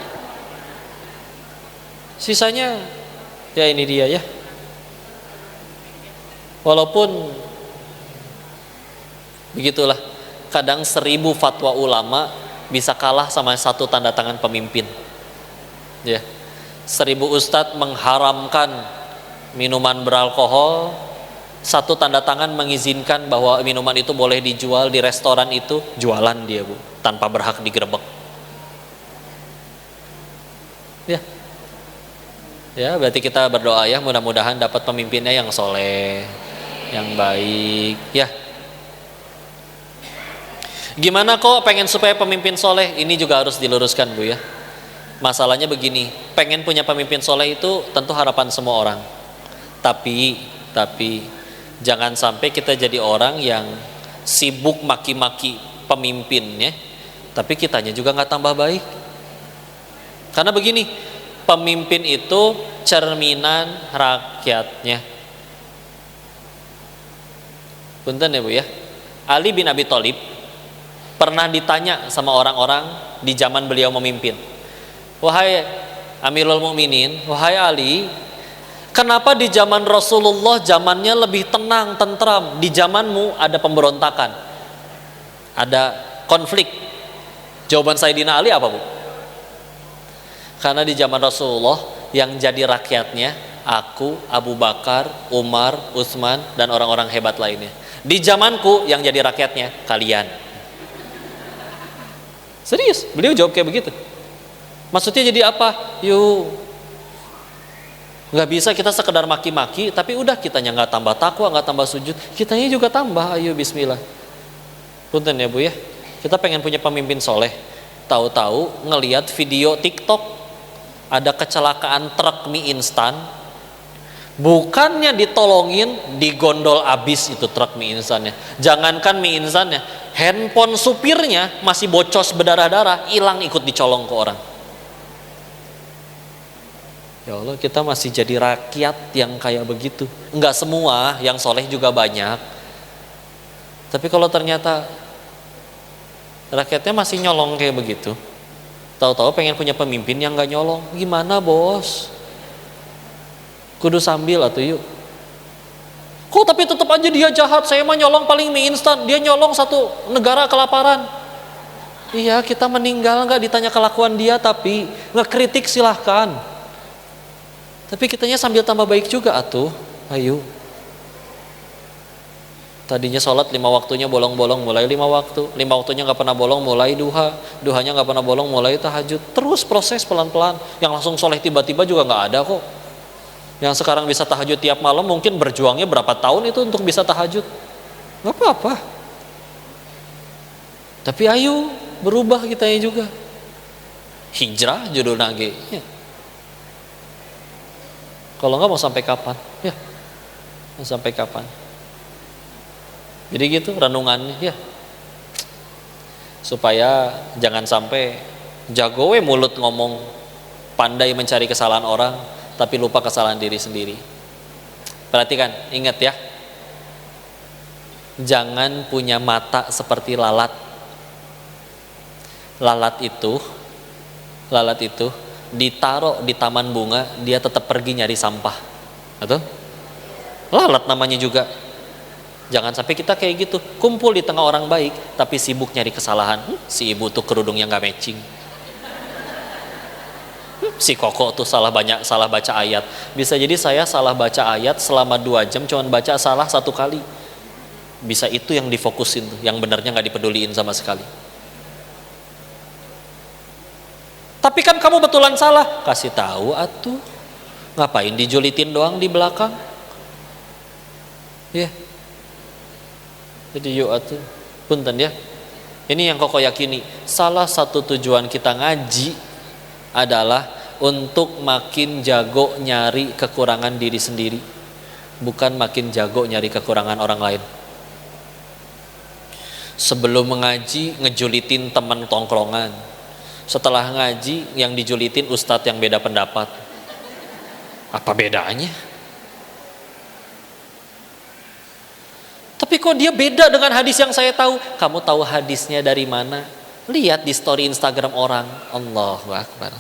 Sisanya ya ini dia ya. Walaupun begitulah, kadang 1000 fatwa ulama bisa kalah sama satu tanda tangan pemimpin. Ya. 1000 ustadz mengharamkan minuman beralkohol, satu tanda tangan mengizinkan bahwa minuman itu boleh dijual di restoran itu, jualan dia Bu, tanpa berhak digerebek. Ya. Ya, berarti kita berdoa ya, mudah-mudahan dapat pemimpinnya yang soleh, yang baik, ya. Gimana kok pengen supaya pemimpin soleh? Ini juga harus diluruskan Bu ya. Masalahnya begini, pengen punya pemimpin soleh itu tentu harapan semua orang. Tapi jangan sampai kita jadi orang yang sibuk maki-maki pemimpinnya, tapi kitanya juga nggak tambah baik. Karena begini, pemimpin itu cerminan rakyatnya. Punten ya Bu ya. Ali bin Abi Thalib pernah ditanya sama orang-orang di zaman beliau memimpin, wahai Amirul Mukminin, wahai Ali, kenapa di zaman Rasulullah zamannya lebih tenang, tentram, di zamanmu ada pemberontakan, ada konflik? Jawaban Sayyidina Ali apa Bu? Karena di zaman Rasulullah yang jadi rakyatnya aku, Abu Bakar, Umar, Utsman, dan orang-orang hebat lainnya. Di zamanku yang jadi rakyatnya kalian. Serius, beliau jawab kayak begitu. Maksudnya jadi apa? Yuk, nggak bisa kita sekedar maki-maki, tapi udah kitanya nggak tambah takwa, nggak tambah sujud, kitanya juga tambah. Ayo Bismillah. Punten ya Bu ya. Kita pengen punya pemimpin soleh. Tahu-tahu ngelihat video TikTok ada kecelakaan truk mie instan. Bukannya ditolongin, digondol abis itu truk mie insannya. Jangankan mie insannya, handphone supirnya masih bocos berdarah-darah, hilang ikut dicolong ke orang. Ya Allah, kita masih jadi rakyat yang kayak begitu. Enggak semua, yang soleh juga banyak. Tapi kalau ternyata rakyatnya masih nyolong kayak begitu, tahu-tahu pengen punya pemimpin yang gak nyolong, gimana bos? Kudu sambil atau yuk. Kok tapi tetap aja dia jahat, saya mah nyolong paling mie instan, dia nyolong satu negara kelaparan. Iya, kita meninggal nggak ditanya kelakuan dia, tapi ngekritik silahkan. Tapi kitanya sambil tambah baik juga atuh, ayo. Tadinya sholat 5 waktunya bolong-bolong, mulai 5 waktu, 5 waktunya nggak pernah bolong, mulai duha, duhanya nggak pernah bolong, mulai tahajud. Terus proses pelan-pelan. Yang langsung soleh tiba-tiba juga nggak ada kok. Yang sekarang bisa tahajud tiap malam mungkin berjuangnya berapa tahun itu untuk bisa tahajud. Nggak apa-apa. Tapi ayo berubah kitanya juga. Hijrah judul nage. Ya. Kalau nggak mau sampai kapan? Ya, mau sampai kapan? Jadi gitu renungannya ya. Supaya jangan sampai jago mulut ngomong, pandai mencari kesalahan orang, tapi lupa kesalahan diri sendiri. Perhatikan, ingat ya. Jangan punya mata seperti lalat. Lalat itu ditaruh di taman bunga, dia tetap pergi nyari sampah. Betul? Lalat namanya juga. Jangan sampai kita kayak gitu, kumpul di tengah orang baik, tapi sibuk nyari kesalahan. Si ibu tuh kerudungnya nggak matching. Si koko tuh salah baca ayat. Bisa jadi saya salah baca ayat selama 2 jam, cuman baca salah 1 kali. Bisa itu yang difokusin tuh, yang benernya nggak dipeduliin sama sekali. Tapi kan kamu betulan salah, kasih tahu atuh. Ngapain dijulitin doang di belakang? Ya. Jadi yuk atuh, punten ya. Ini yang koko yakini. Salah satu tujuan kita ngaji adalah untuk makin jago nyari kekurangan diri sendiri, bukan makin jago nyari kekurangan orang lain. Sebelum mengaji ngejulitin teman tongkrongan, setelah ngaji yang dijulitin ustadz yang beda pendapat. Apa bedanya? Tapi kok dia beda dengan hadis yang saya tahu? Kamu tahu hadisnya dari mana? Lihat di story Instagram orang. Allahu Akbar.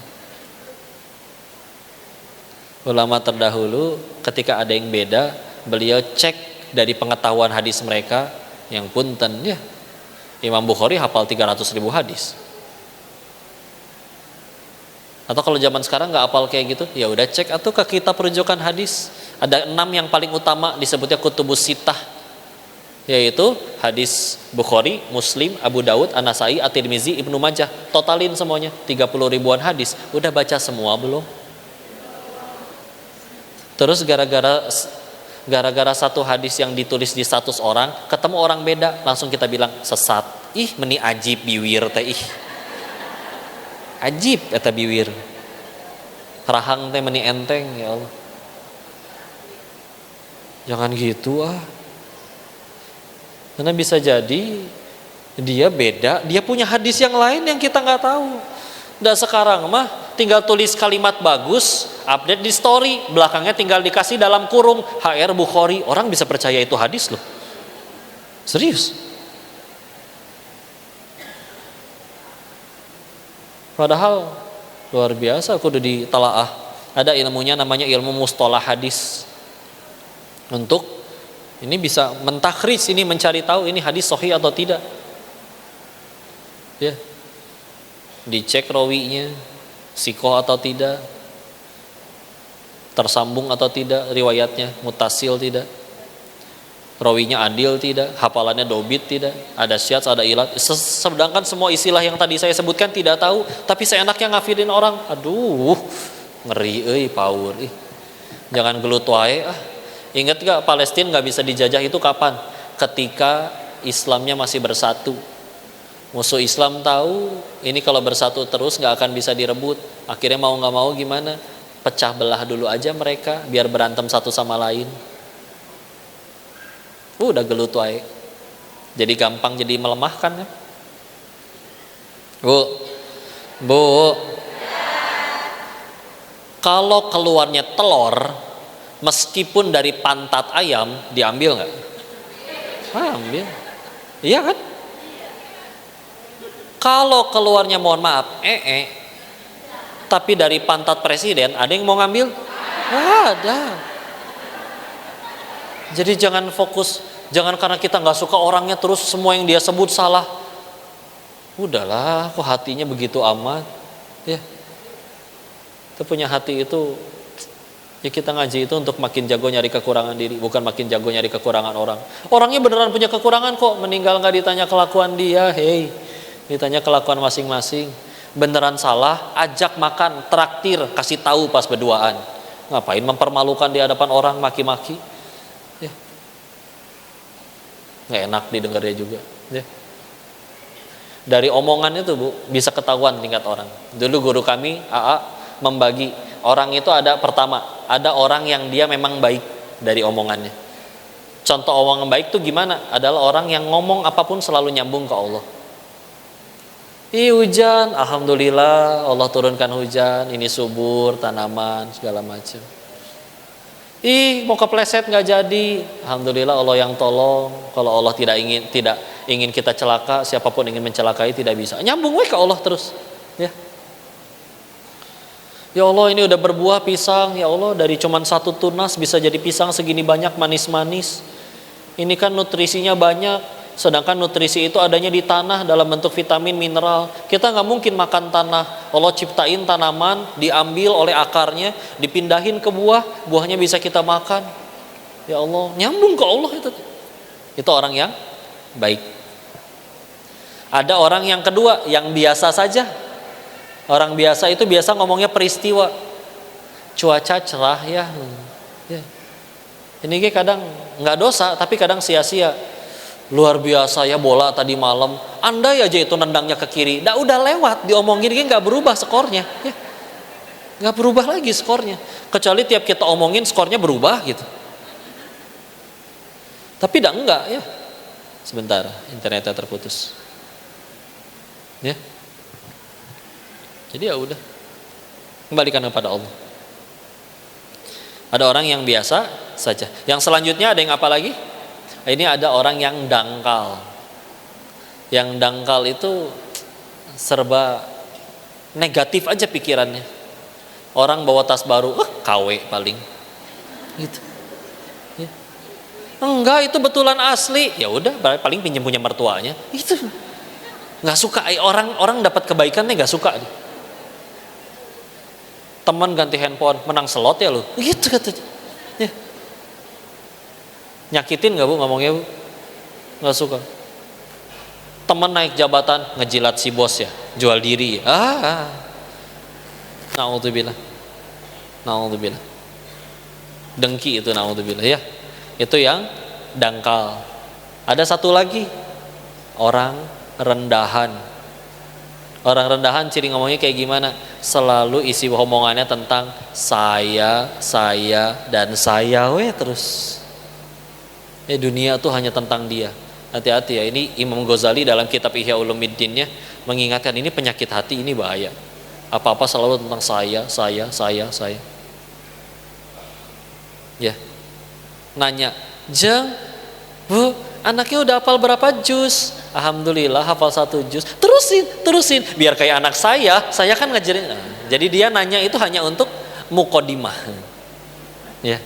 Ulama terdahulu ketika ada yang beda, beliau cek dari pengetahuan hadis mereka, yang punten ya. Imam Bukhari hafal 300.000 hadis. Atau kalau zaman sekarang nggak apal kayak gitu, ya udah cek atau ke kitab rujukan hadis. Ada 6 yang paling utama disebutnya kutubus sittah, yaitu hadis Bukhari, Muslim, Abu Daud, An-Nasai, At-Tirmizi, Ibnu Majah. Totalin semuanya 30 ribuan hadis. Udah baca semua belum? Terus gara-gara satu hadis yang ditulis di status orang, ketemu orang beda, langsung kita bilang sesat. Ih, meni ajib biwir teh ih. Ajib eta biwir. Rahang teh meni enteng, ya Allah. Jangan gitu ah. Karena bisa jadi dia beda, dia punya hadis yang lain yang kita nggak tahu. Dan sekarang mah tinggal tulis kalimat bagus, update di story, belakangnya tinggal dikasih dalam kurung HR Bukhari, orang bisa percaya itu hadis loh. Serius. Padahal luar biasa kudu ditelaah. Ada ilmunya namanya ilmu mustalah hadis. Untuk ini bisa mentakhris, ini mencari tahu ini hadis sahih atau tidak. Ya. Dicek rawinya, sikoh atau tidak, tersambung atau tidak riwayatnya, mutasil tidak, rawinya adil tidak, hafalannya dobit tidak, ada syadz, ada ilat. Sedangkan semua istilah yang tadi saya sebutkan tidak tahu, tapi seenaknya ngafidin orang. Aduh, ngeri euy, power. Jangan gelut wae ah. Ingat gak Palestina gak bisa dijajah itu kapan? Ketika Islamnya masih bersatu. Musuh Islam tahu ini kalau bersatu terus gak akan bisa direbut. Akhirnya mau gak mau gimana? Pecah belah dulu aja mereka biar berantem satu sama lain. Udah gelut wae. Jadi gampang jadi melemahkan ya. Bu. Kalau keluarnya telur meskipun dari pantat ayam, diambil nggak? Ambil. Iya kan? Kalau keluarnya mohon maaf, tapi dari pantat presiden, ada yang mau ngambil? Nggak ada. Jadi jangan fokus, jangan karena kita nggak suka orangnya terus semua yang dia sebut salah. Udahlah, kok hatinya begitu amat? Ya, kita punya hati itu. Ya kita ngaji itu untuk makin jago nyari kekurangan diri, bukan makin jago nyari kekurangan orang. Orangnya beneran punya kekurangan kok, meninggal nggak ditanya kelakuan dia, hey, ditanya kelakuan masing-masing. Beneran salah, ajak makan, traktir, kasih tahu pas berduaan. Ngapain mempermalukan di hadapan orang, maki-maki? Ya. Nggak enak didengarnya juga. Ya. Dari omongan itu Bu, bisa ketahuan tingkat orang. Dulu guru kami, AA, membagi. Orang itu ada pertama, ada orang yang dia memang baik dari omongannya. Contoh omongan baik itu gimana? Adalah orang yang ngomong apapun selalu nyambung ke Allah. Hujan, alhamdulillah Allah turunkan hujan, ini subur, tanaman, segala macam. Mau kepleset nggak jadi, alhamdulillah Allah yang tolong. Kalau Allah tidak ingin kita celaka, siapapun ingin mencelakai tidak bisa. Nyambung ke Allah terus, ya. Ya Allah ini udah berbuah pisang, ya Allah dari cuman satu tunas bisa jadi pisang segini banyak manis-manis. Ini kan nutrisinya banyak, sedangkan nutrisi itu adanya di tanah dalam bentuk vitamin, mineral. Kita nggak mungkin makan tanah. Allah ciptain tanaman, diambil oleh akarnya, dipindahin ke buah, buahnya bisa kita makan. Ya Allah, nyambung ke Allah itu. Itu orang yang baik. Ada orang yang kedua yang biasa saja. Orang biasa itu biasa ngomongnya peristiwa. Cuaca cerah ya. Ini kadang nggak dosa, tapi kadang sia-sia. Luar biasa ya bola tadi malam. Andai aja itu nendangnya ke kiri, udah lewat, diomongin nggak berubah skornya. Ya. Nggak berubah lagi skornya. Kecuali tiap kita omongin skornya berubah gitu. Tapi enggak ya. Sebentar, internetnya terputus. Ya. Jadi ya udah, kembalikan kepada Allah. Ada orang yang biasa saja. Yang selanjutnya ada yang apa lagi? Ini ada orang yang dangkal. Yang dangkal itu serba negatif aja pikirannya. Orang bawa tas baru, KW paling. Gitu. Ya. Enggak, itu betulan asli. Ya udah, paling pinjam punya mertuanya. Itu. Nggak suka orang dapat kebaikannya nggak suka. teman ganti handphone, menang slot ya lu, gitu katanya. Ya. Nyakitin nggak bu ngomongnya bu? Nggak suka. Teman naik jabatan ngejilat si bos ya, jual diri. Naudzubillah. Dengki itu naudzubillah ya. Itu yang dangkal. Ada satu lagi, orang rendahan. Orang rendahan ciri ngomongnya kayak gimana? Selalu isi omongannya tentang saya, dan saya terus. Dunia tuh hanya tentang dia. Hati-hati ya, ini Imam Ghazali dalam kitab Ihya Ulumuddinnya mengingatkan ini penyakit hati, ini bahaya. Apa-apa selalu tentang saya. Ya. Nanya, "Jeng, Bu, anaknya udah hafal berapa juz?" "Alhamdulillah hafal 1 juz." Terusin. Biar kayak anak saya kan ngajarin. Jadi dia nanya itu hanya untuk mukodimah. Ya.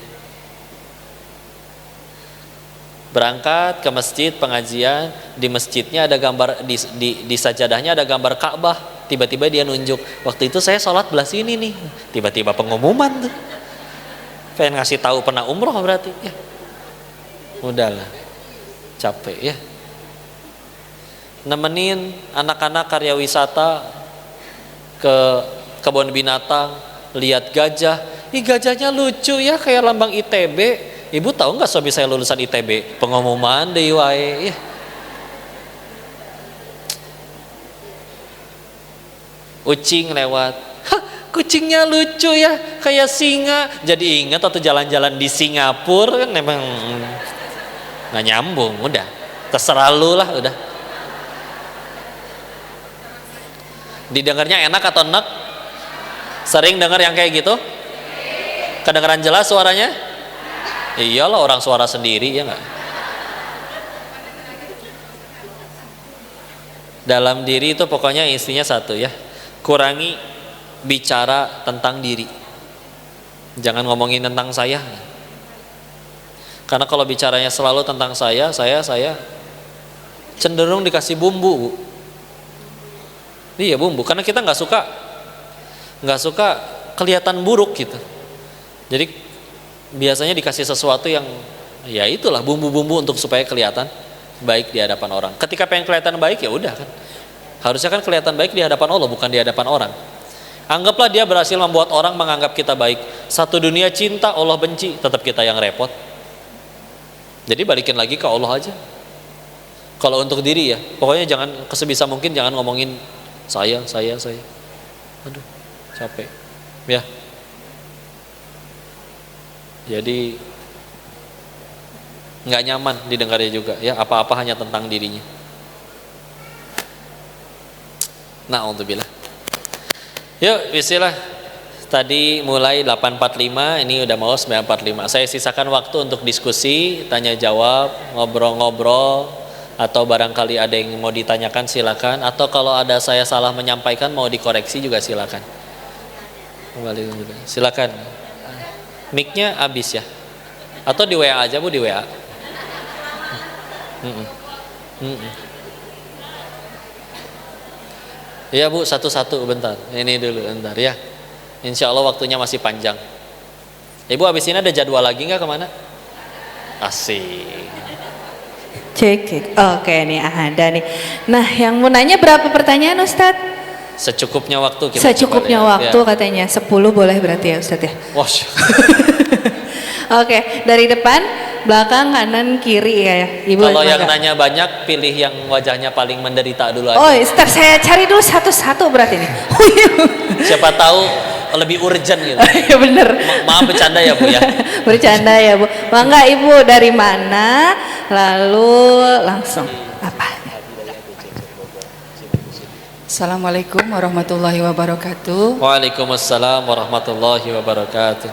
Berangkat ke masjid pengajian, di masjidnya ada gambar di sajadahnya ada gambar Ka'bah. Tiba-tiba dia nunjuk, "Waktu itu saya sholat belah sini nih." Tiba-tiba pengumuman tuh. Pengen ngasih tahu pernah umroh berarti. Ya. Udahlah. Capek ya. Nemenin anak-anak karya wisata ke kebun binatang, lihat gajah. Ih, gajahnya lucu ya, kayak lambang ITB. Ibu tahu nggak suami saya lulusan ITB? Pengumuman deh wae. Ya. Ucing lewat. "Hah, kucingnya lucu ya, kayak singa." Jadi ingat waktu jalan-jalan di Singapura kan memang nggak nyambung. Udah, terserah lu lah udah. Didengarnya enak atau enak? Sering dengar yang kayak gitu? Kedengaran jelas suaranya? Iyalah, orang suara sendiri ya nggak? Dalam diri itu pokoknya isinya satu ya, kurangi bicara tentang diri. Jangan ngomongin tentang saya. Karena kalau bicaranya selalu tentang saya, cenderung dikasih bumbu, Bu. Iya, bumbu, karena kita nggak suka kelihatan buruk gitu. Jadi biasanya dikasih sesuatu yang ya itulah bumbu-bumbu untuk supaya kelihatan baik di hadapan orang. Ketika pengen kelihatan baik ya udah kan. Harusnya kan kelihatan baik di hadapan Allah, bukan di hadapan orang. Anggaplah dia berhasil membuat orang menganggap kita baik. Satu dunia cinta, Allah benci, tetap kita yang repot. Jadi balikin lagi ke Allah aja. Kalau untuk diri ya, pokoknya jangan, sebisa mungkin jangan ngomongin saya. Aduh, capek. Ya. Jadi nggak nyaman didengarnya juga ya, apa-apa hanya tentang dirinya. Na'udzubillah. Yuk, bismillah. Tadi mulai 8.45, ini udah mau 9.45. Saya sisakan waktu untuk diskusi, tanya jawab, ngobrol-ngobrol, atau barangkali ada yang mau ditanyakan silakan, atau kalau ada saya salah menyampaikan mau dikoreksi juga silakan. Kembali silakan. Mic-nya habis ya? Atau di WA aja Bu, di WA. Iya Bu, satu-satu bentar. Ini dulu bentar ya. Insya Allah waktunya masih panjang. Ibu habis ini ada jadwal lagi nggak kemana? Asik. Cek. Oke nih ada nih. Nah, yang mau nanya berapa pertanyaan Ustadz? Secukupnya waktu kita. Secukupnya waktu ya. Katanya 10 boleh berarti ya Ustadz ya. Wah. Oke, dari depan, belakang, kanan, kiri ya. Ibu. Kalau yang nanya banyak, pilih yang wajahnya paling menderita dulu aja. Oh, ntar saya cari dulu satu-satu berarti nih. Siapa tahu lebih urgent gitu. Ya bener. Maaf bercanda ya Bu ya. Bercanda ya Bu. Mangga Ibu dari mana? Lalu langsung apa? Assalamualaikum warahmatullahi wabarakatuh. Waalaikumsalam warahmatullahi wabarakatuh.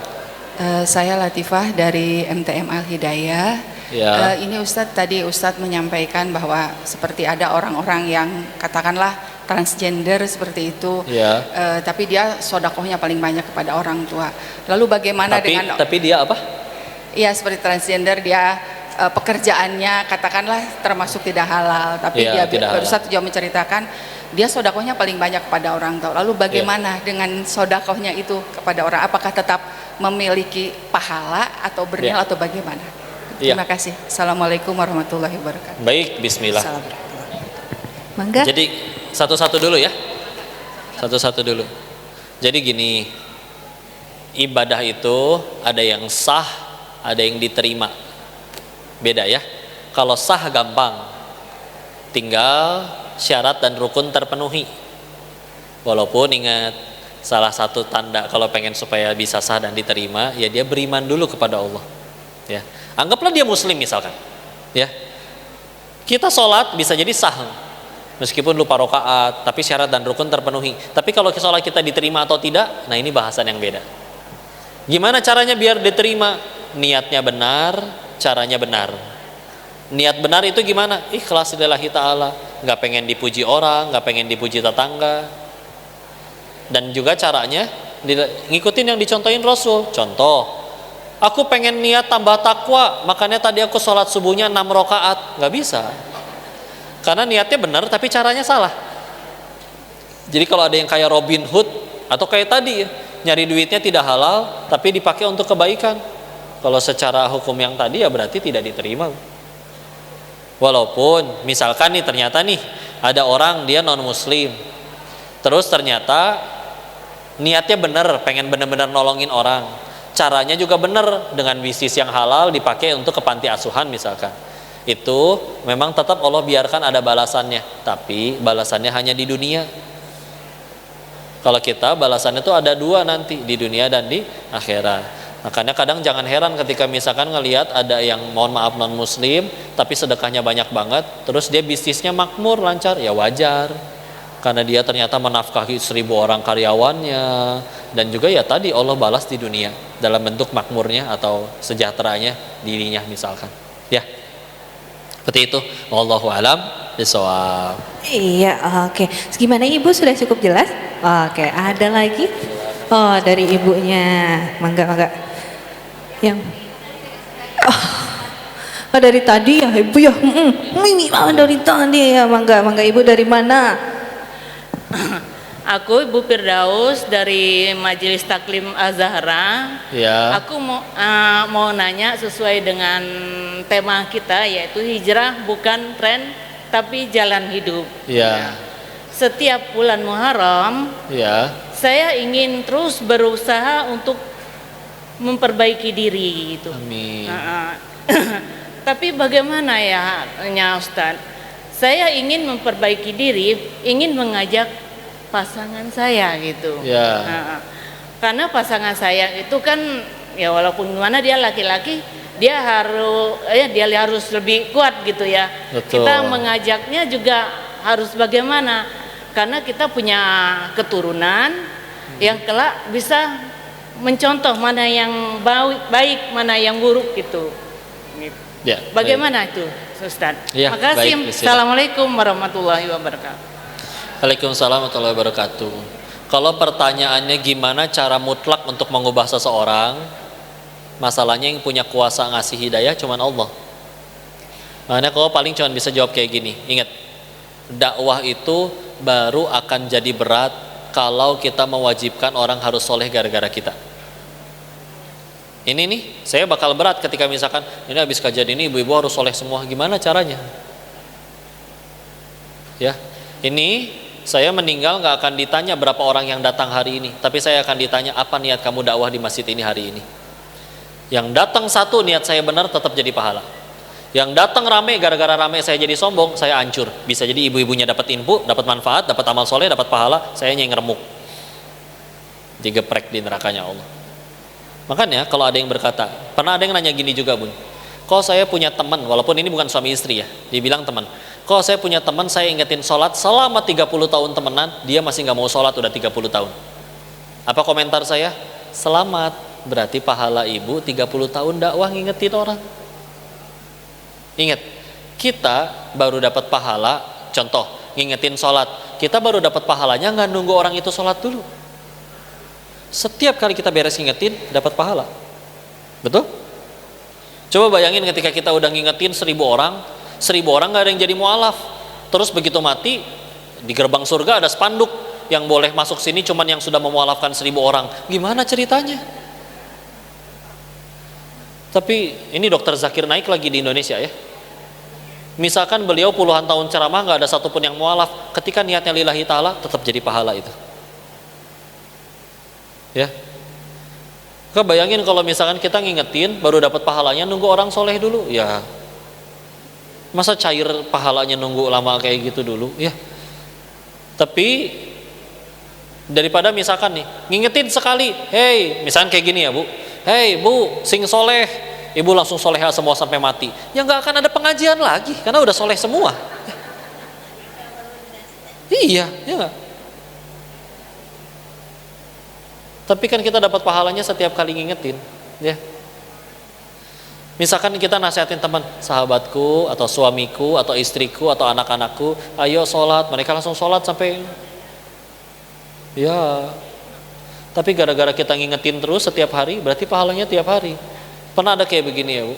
Saya Latifah dari MTM Al Hidayah. Ya. Ini Ustadz, tadi Ustadz menyampaikan bahwa seperti ada orang-orang yang katakanlah transgender seperti itu. Ya. Tapi dia sodakohnya paling banyak kepada orang tua. Lalu bagaimana dengan? Tapi dia apa? Iya, seperti transgender, dia pekerjaannya katakanlah termasuk tidak halal. Tapi ya, dia Ustadz juga menceritakan dia sodakohnya paling banyak kepada orang tua. Lalu bagaimana dengan sodakohnya itu kepada orang? Apakah tetap memiliki pahala atau bernilai atau bagaimana? Terima kasih. Assalamualaikum warahmatullahi wabarakatuh. Baik, bismillah. Mangga. Jadi satu-satu dulu ya. Satu-satu dulu. Jadi gini, ibadah itu ada yang sah, ada yang diterima. Beda ya. Kalau sah gampang, tinggal syarat dan rukun terpenuhi. Walaupun ingat, salah satu tanda kalau pengen supaya bisa sah dan diterima, ya dia beriman dulu kepada Allah. Ya, anggaplah dia muslim misalkan. Ya, kita sholat bisa jadi sah, meskipun lupa rokaat, tapi syarat dan rukun terpenuhi. Tapi kalau sholat kita diterima atau tidak, nah ini bahasan yang beda. Gimana caranya biar diterima? Niatnya benar, caranya benar. Niat benar itu gimana? Ikhlas lillahi ta'ala, nggak pengen dipuji orang, nggak pengen dipuji tetangga. Dan juga caranya ngikutin yang dicontohin Rasul. Contoh, aku pengen niat tambah takwa, makanya tadi aku sholat subuhnya 6 rakaat. Nggak bisa, karena niatnya benar tapi caranya salah. Jadi kalau ada yang kayak Robin Hood atau kayak tadi ya, nyari duitnya tidak halal tapi dipakai untuk kebaikan, kalau secara hukum yang tadi ya berarti tidak diterima. Walaupun misalkan nih ternyata nih ada orang dia non muslim, terus ternyata niatnya bener, pengen bener-bener nolongin orang, caranya juga bener dengan bisnis yang halal dipakai untuk ke panti asuhan misalkan, itu memang tetap Allah biarkan ada balasannya, tapi balasannya hanya di dunia. Kalau kita balasannya itu ada dua nanti, di dunia dan di akhirat. Makanya kadang jangan heran ketika misalkan ngelihat ada yang mohon maaf non muslim tapi sedekahnya banyak banget, terus dia bisnisnya makmur lancar, ya wajar, karena dia ternyata menafkahi 1000 orang karyawannya, dan juga ya tadi Allah balas di dunia dalam bentuk makmurnya atau sejahteranya dirinya misalkan. Ya, seperti itu. Wallahu alam bishawab. Iya, oke. Gimana Ibu, sudah cukup jelas? Oke, ada lagi? Oh, dari ibunya. Mangga. Yang dari tadi ya Ibu ya. Ini dari tadi ya. Mangga Ibu dari mana? Aku Ibu Firdaus dari Majelis Taklim Az-Zahra. Ya. Aku mau nanya sesuai dengan tema kita, yaitu hijrah bukan tren tapi jalan hidup. Ya. Setiap bulan Muharram, Ya. saya ingin terus berusaha untuk memperbaiki diri gitu. Amin. Tapi bagaimana ya Ustaz? Saya ingin memperbaiki diri, ingin mengajak pasangan saya gitu. Ya. Karena pasangan saya itu kan ya walaupun gimana dia laki-laki, dia harus lebih kuat gitu ya. Betul. Kita mengajaknya juga harus bagaimana? Karena kita punya keturunan yang kelak bisa mencontoh mana yang baik, mana yang buruk gitu. Ya. Bagaimana itu, Ustaz? Ya, Makasih. baik, Assalamualaikum warahmatullahi wabarakatuh. Waalaikumsalam warahmatullahi wabarakatuh. Kalau pertanyaannya gimana cara mutlak untuk mengubah seseorang, masalahnya yang punya kuasa ngasih hidayah cuman Allah. Makanya kalau paling cuman bisa jawab kayak gini. Ingat, dakwah itu baru akan jadi berat kalau kita mewajibkan orang harus soleh gara-gara kita. Ini nih, saya bakal berat ketika misalkan ini habis kajian ini ibu-ibu harus soleh semua. Gimana caranya? Ya, ini saya meninggal nggak akan ditanya berapa orang yang datang hari ini, tapi saya akan ditanya apa niat kamu dakwah di masjid ini hari ini. Yang datang satu niat saya benar tetap jadi pahala. Yang datang rame gara-gara rame saya jadi sombong, saya hancur. Bisa jadi ibu-ibunya dapat info, dapat manfaat, dapat amal soleh, dapat pahala, saya yang remuk, digeprek di nerakanya Allah. Makanya kalau ada yang berkata, pernah ada yang nanya gini juga Bun, kalau saya punya teman, walaupun ini bukan suami istri ya, dibilang teman, kalau saya punya teman saya ingetin sholat selama 30 tahun temenan, dia masih nggak mau sholat udah 30 tahun. Apa komentar saya? Selamat, berarti pahala ibu 30 tahun dakwah ngingetin orang. Ingat, kita baru dapat pahala, contoh ngingetin sholat, kita baru dapat pahalanya nggak nunggu orang itu sholat dulu. Setiap kali kita beres ngingetin dapat pahala, betul? Coba bayangin ketika kita udah ngingetin 1000 orang, 1000 orang nggak ada yang jadi mualaf, terus begitu mati Di gerbang surga ada spanduk, yang boleh masuk sini cuman yang sudah memualafkan 1000 orang. Gimana ceritanya? Tapi ini Dr. Zakir Naik lagi di Indonesia ya. Misalkan beliau puluhan tahun ceramah nggak ada satupun yang mualaf, ketika niatnya lillahi ta'ala tetap jadi pahala itu. Ya. Kebayangin kalau misalkan kita ngingetin baru dapat pahalanya nunggu orang soleh dulu, ya masa cair pahalanya nunggu lama kayak gitu dulu ya. Tapi daripada misalkan nih ngingetin sekali, hey misalkan kayak gini ya Bu, hey Bu sing soleh, ibu langsung soleha semua sampai mati, ya nggak akan ada pengajian lagi karena udah soleh semua. Iya ya nggak? Tapi kan kita dapat pahalanya setiap kali ngingetin ya. Misalkan kita nasihatin teman, sahabatku atau suamiku atau istriku atau anak-anakku, ayo sholat, mereka langsung sholat sampai ya. Tapi gara-gara kita ngingetin terus setiap hari, berarti pahalanya tiap hari. Pernah ada kayak begini ya Bu,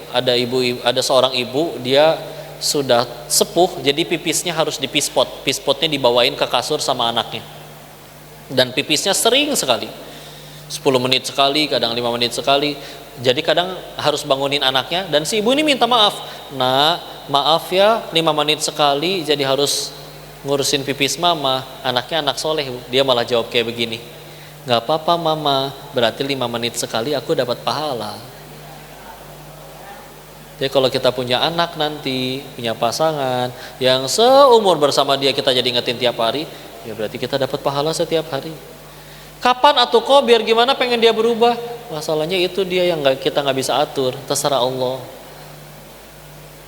ada seorang ibu, dia sudah sepuh, jadi pipisnya harus dipispot, pispotnya dibawain ke kasur sama anaknya, dan pipisnya sering sekali, 10 menit sekali, kadang 5 menit sekali. Jadi kadang harus bangunin anaknya, dan si ibu ini minta maaf, nak maaf ya 5 menit sekali jadi harus ngurusin pipis mama. Anaknya anak soleh Bu. Dia malah jawab kayak begini, nggak apa-apa mama, berarti 5 menit sekali aku dapat pahala. Jadi kalau kita punya anak nanti, punya pasangan yang seumur bersama dia kita jadi ingetin tiap hari, ya berarti kita dapat pahala setiap hari. Kapan atuh kok biar gimana pengen dia berubah? Masalahnya itu dia yang kita nggak bisa atur, terserah Allah.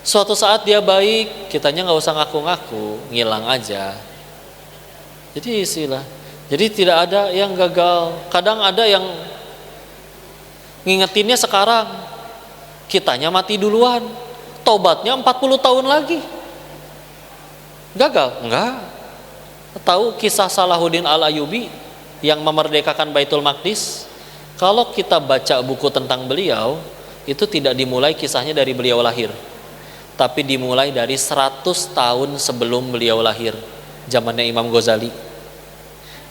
Suatu saat dia baik, kitanya nggak usah ngaku-ngaku, ngilang aja. Jadi istilah. Jadi tidak ada yang gagal. Kadang ada yang ngingetinnya sekarang, kitanya mati duluan, tobatnya 40 tahun lagi. Gagal? Enggak. Tahu kisah Salahuddin Al-Ayyubi yang memerdekakan Baitul Maqdis? Kalau kita baca buku tentang beliau, itu tidak dimulai kisahnya dari beliau lahir, tapi dimulai dari 100 tahun sebelum beliau lahir, zamannya Imam Ghazali.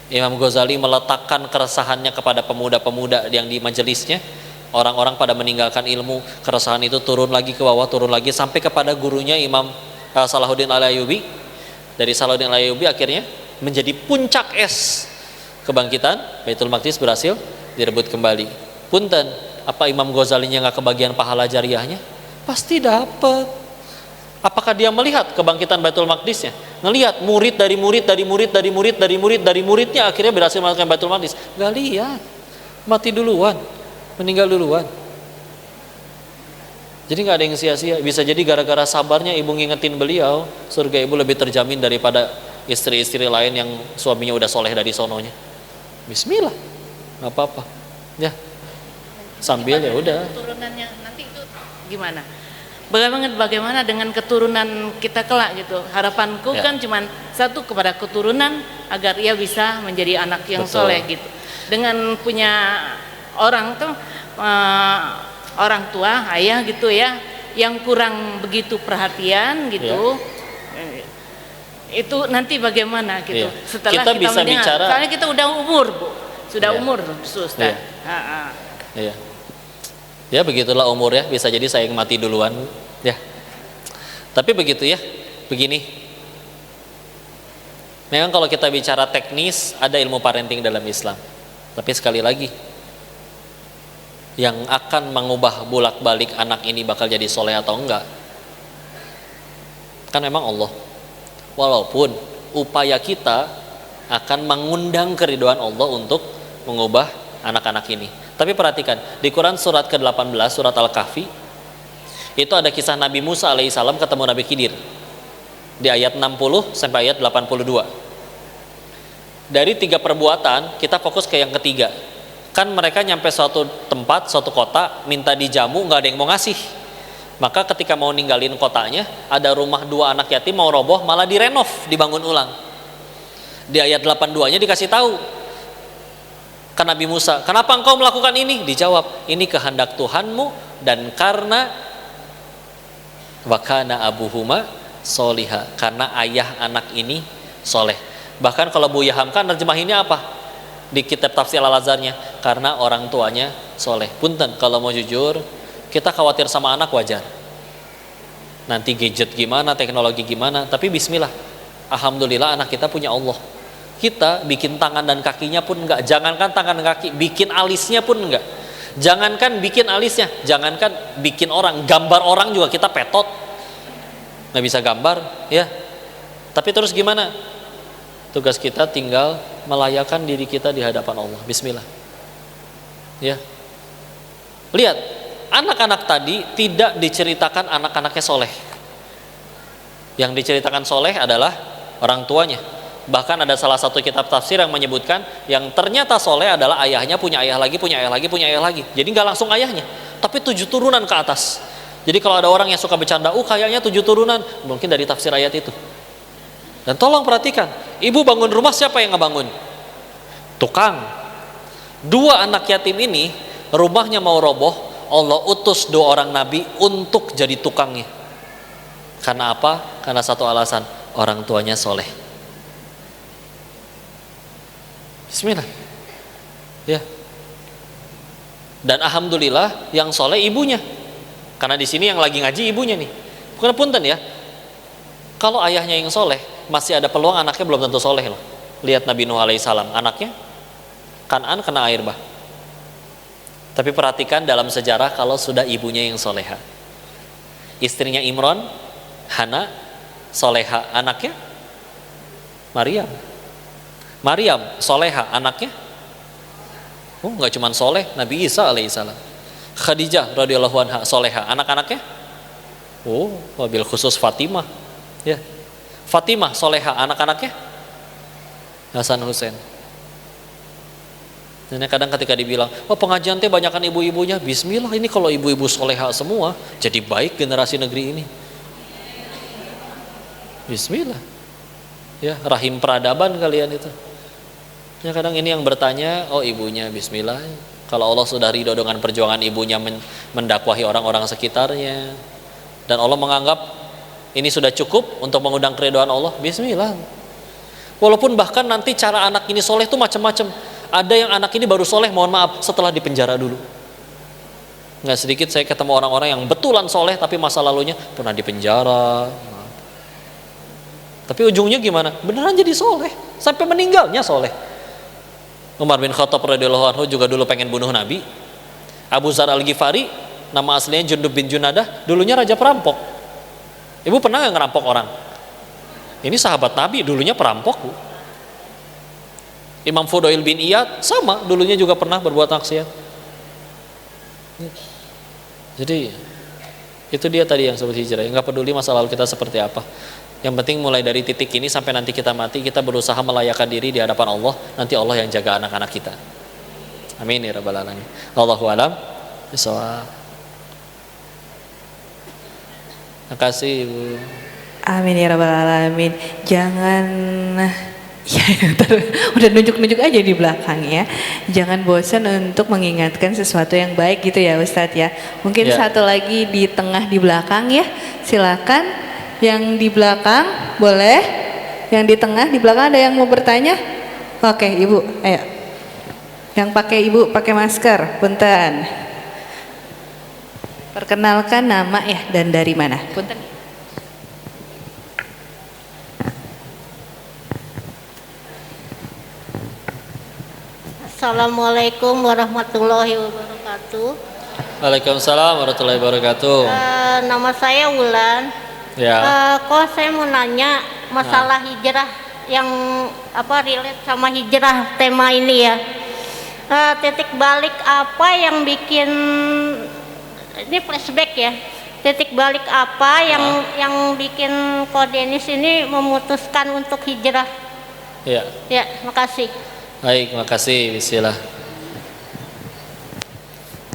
Imam Ghazali meletakkan keresahannya kepada pemuda-pemuda yang di majelisnya. Orang-orang pada meninggalkan ilmu, keresahan itu turun lagi ke bawah, turun lagi sampai kepada gurunya Imam Salahuddin Al-Ayyubi. Dari Salahuddin Al-Ayyubi akhirnya menjadi puncak es kebangkitan. Baitul Maqdis berhasil direbut kembali. Punten, apa Imam Ghazalinya nggak kebagian pahala jariahnya? Pasti dapat. Apakah dia melihat kebangkitan Baitul Maqdisnya? Ngelihat murid dari murid dari murid dari murid dari murid dari muridnya akhirnya berhasil melakukan Baitul Maqdis? Nggak lihat, mati duluan, meninggal duluan. Jadi nggak ada yang sia-sia. Bisa jadi gara-gara sabarnya ibu ngingetin beliau, surga ibu lebih terjamin daripada istri-istri lain yang suaminya udah soleh dari sononya. Bismillah, nggak apa-apa ya, sambil ya udah. Keturunannya nanti itu gimana? Bagaimana dengan keturunan kita kelak gitu? Harapanku Ya. kan cuman satu, kepada keturunan agar ia bisa menjadi anak yang Betul. soleh gitu. Dengan punya orang tuh orang tua, ayah gitu ya, yang kurang begitu perhatian gitu. Itu nanti bagaimana gitu? Iya. Setelah Kita kita bisa mendengar, bicara- soalnya kita udah umur Bu, sudah Iya. umur Ustaz. Iya. Iya. Ya begitulah umur ya, bisa jadi saya yang mati duluan ya. Tapi begitu ya, begini. Memang kalau kita bicara teknis ada ilmu parenting dalam Islam. Tapi sekali lagi, yang akan mengubah bolak-balik anak ini bakal jadi soleh atau enggak, kan memang Allah. Walaupun upaya kita akan mengundang keridhaan Allah untuk mengubah anak-anak ini. Tapi perhatikan, di Quran surat ke-18, surat Al-Kahfi, itu ada kisah Nabi Musa alaihissalam ketemu Nabi Khidir. Di ayat 60 sampai ayat 82. Dari 3 perbuatan, kita fokus ke yang ketiga. Kan mereka nyampe suatu tempat, suatu kota, minta dijamu, nggak ada yang mau ngasih. Maka ketika mau ninggalin kotanya, ada rumah 2 anak yatim mau roboh, malah direnov, dibangun ulang. Di ayat 82-nya dikasih tahu ke Nabi Musa, kenapa engkau melakukan ini? Dijawab, ini kehendak Tuhanmu dan karena wakana abuhuma soliha, karena ayah anak ini soleh. Bahkan kalau Buya Hamka nerjemahinnya apa? Di kitab tafsir Al-Azharnya, karena orang tuanya soleh. Punten, kalau mau jujur, kita khawatir sama anak wajar. Nanti gadget gimana, teknologi gimana, tapi bismillah. Alhamdulillah anak kita punya Allah. Kita bikin tangan dan kakinya pun enggak. Jangankan tangan dan kaki, bikin alisnya pun enggak. Jangankan bikin alisnya, jangankan bikin orang, gambar orang juga kita petot. Nggak bisa gambar, ya. Tapi terus gimana? Tugas kita tinggal melayakan diri kita di hadapan Allah. Bismillah. Ya. Lihat, anak-anak tadi tidak diceritakan anak-anaknya soleh. Yang diceritakan soleh adalah orang tuanya. Bahkan ada salah satu kitab tafsir yang menyebutkan yang ternyata soleh adalah ayahnya punya ayah lagi, punya ayah lagi, punya ayah lagi. Jadi nggak langsung ayahnya, tapi 7 turunan ke atas. Jadi kalau ada orang yang suka bercanda, kayaknya 7 turunan, mungkin dari tafsir ayat itu. Dan tolong perhatikan, ibu bangun rumah siapa yang ngebangun? Tukang. 2 anak yatim ini, rumahnya mau roboh, Allah utus 2 orang nabi untuk jadi tukangnya. Karena apa? Karena satu alasan, orang tuanya soleh. Bismillah. Ya. Dan alhamdulillah yang soleh ibunya. Karena di sini yang lagi ngaji ibunya nih. Bukan punten ya. Kalau ayahnya yang soleh, masih ada peluang anaknya belum tentu soleh loh. Lihat Nabi Nuh alaihissalam, anaknya Kan'an kena air bah. Tapi perhatikan dalam sejarah kalau sudah ibunya yang soleha. Istrinya Imran, Hana, soleha. Anaknya Maryam. Maryam, soleha. Anaknya nggak cuma soleh, Nabi Isa alaihissalam. Khadijah radhiyallahu anha, soleha. Anak-anaknya wabil khusus Fatimah. Ya. Fatimah, soleha. Anak-anaknya Hasan Hussein. Dan kadang ketika dibilang, pengajian teh banyakan ibu-ibunya, bismillah, ini kalau ibu-ibu soleha semua, jadi baik generasi negeri ini. Bismillah. Ya, rahim peradaban kalian itu. Ya, kadang ini yang bertanya, ibunya, bismillah. Kalau Allah sudah ridho dengan perjuangan ibunya mendakwahi orang-orang sekitarnya, dan Allah menganggap ini sudah cukup untuk mengundang keridhaan Allah, bismillah. Walaupun bahkan nanti cara anak ini soleh itu macam-macam. Ada yang anak ini baru soleh, mohon maaf, setelah dipenjara dulu. Nggak sedikit saya ketemu orang-orang yang betulan soleh, tapi masa lalunya pernah dipenjara. Tapi ujungnya gimana? Beneran jadi soleh, sampai meninggalnya soleh. Umar bin Khattab radhiyallahu anhu juga dulu pengen bunuh Nabi. Abu Dzar Al-Ghifari, nama aslinya Jundub bin Junadah, dulunya raja perampok. Ibu pernah nggak ngerampok orang? Ini sahabat Nabi, dulunya perampok, Bu. Imam Fudail bin Iyad sama, dulunya juga pernah berbuat maksiat. Jadi itu dia tadi yang sebut hijrah. Nggak peduli masa lalu kita seperti apa. Yang penting mulai dari titik ini sampai nanti kita mati, kita berusaha melayakan diri di hadapan Allah. Nanti Allah yang jaga anak-anak kita. Amin ya rabbal alamin. Allahu a'lam bishawab. Terima kasih Ibu. Amin ya rabbal alamin. Jangan udah nunjuk-nunjuk aja di belakang ya. Jangan bosan untuk mengingatkan sesuatu yang baik gitu ya Ustadz ya. Mungkin satu lagi di tengah di belakang ya. Silakan. Yang di belakang boleh. Yang di tengah di belakang ada yang mau bertanya? Oke, Ibu, ayo. Yang pakai Ibu pakai masker, punten. Perkenalkan nama ya dan dari mana? Punten. Assalamualaikum warahmatullahi wabarakatuh. Waalaikumsalam warahmatullahi wabarakatuh. Nama saya Wulan. Ya. Kok saya mau nanya masalah hijrah yang relate sama hijrah tema ini ya. Titik balik apa yang bikin ini flashback ya. Titik balik apa yang bikin Ko Denis ini memutuskan untuk hijrah? Ya. Ya, makasih. Baik, makasih. Bismillah.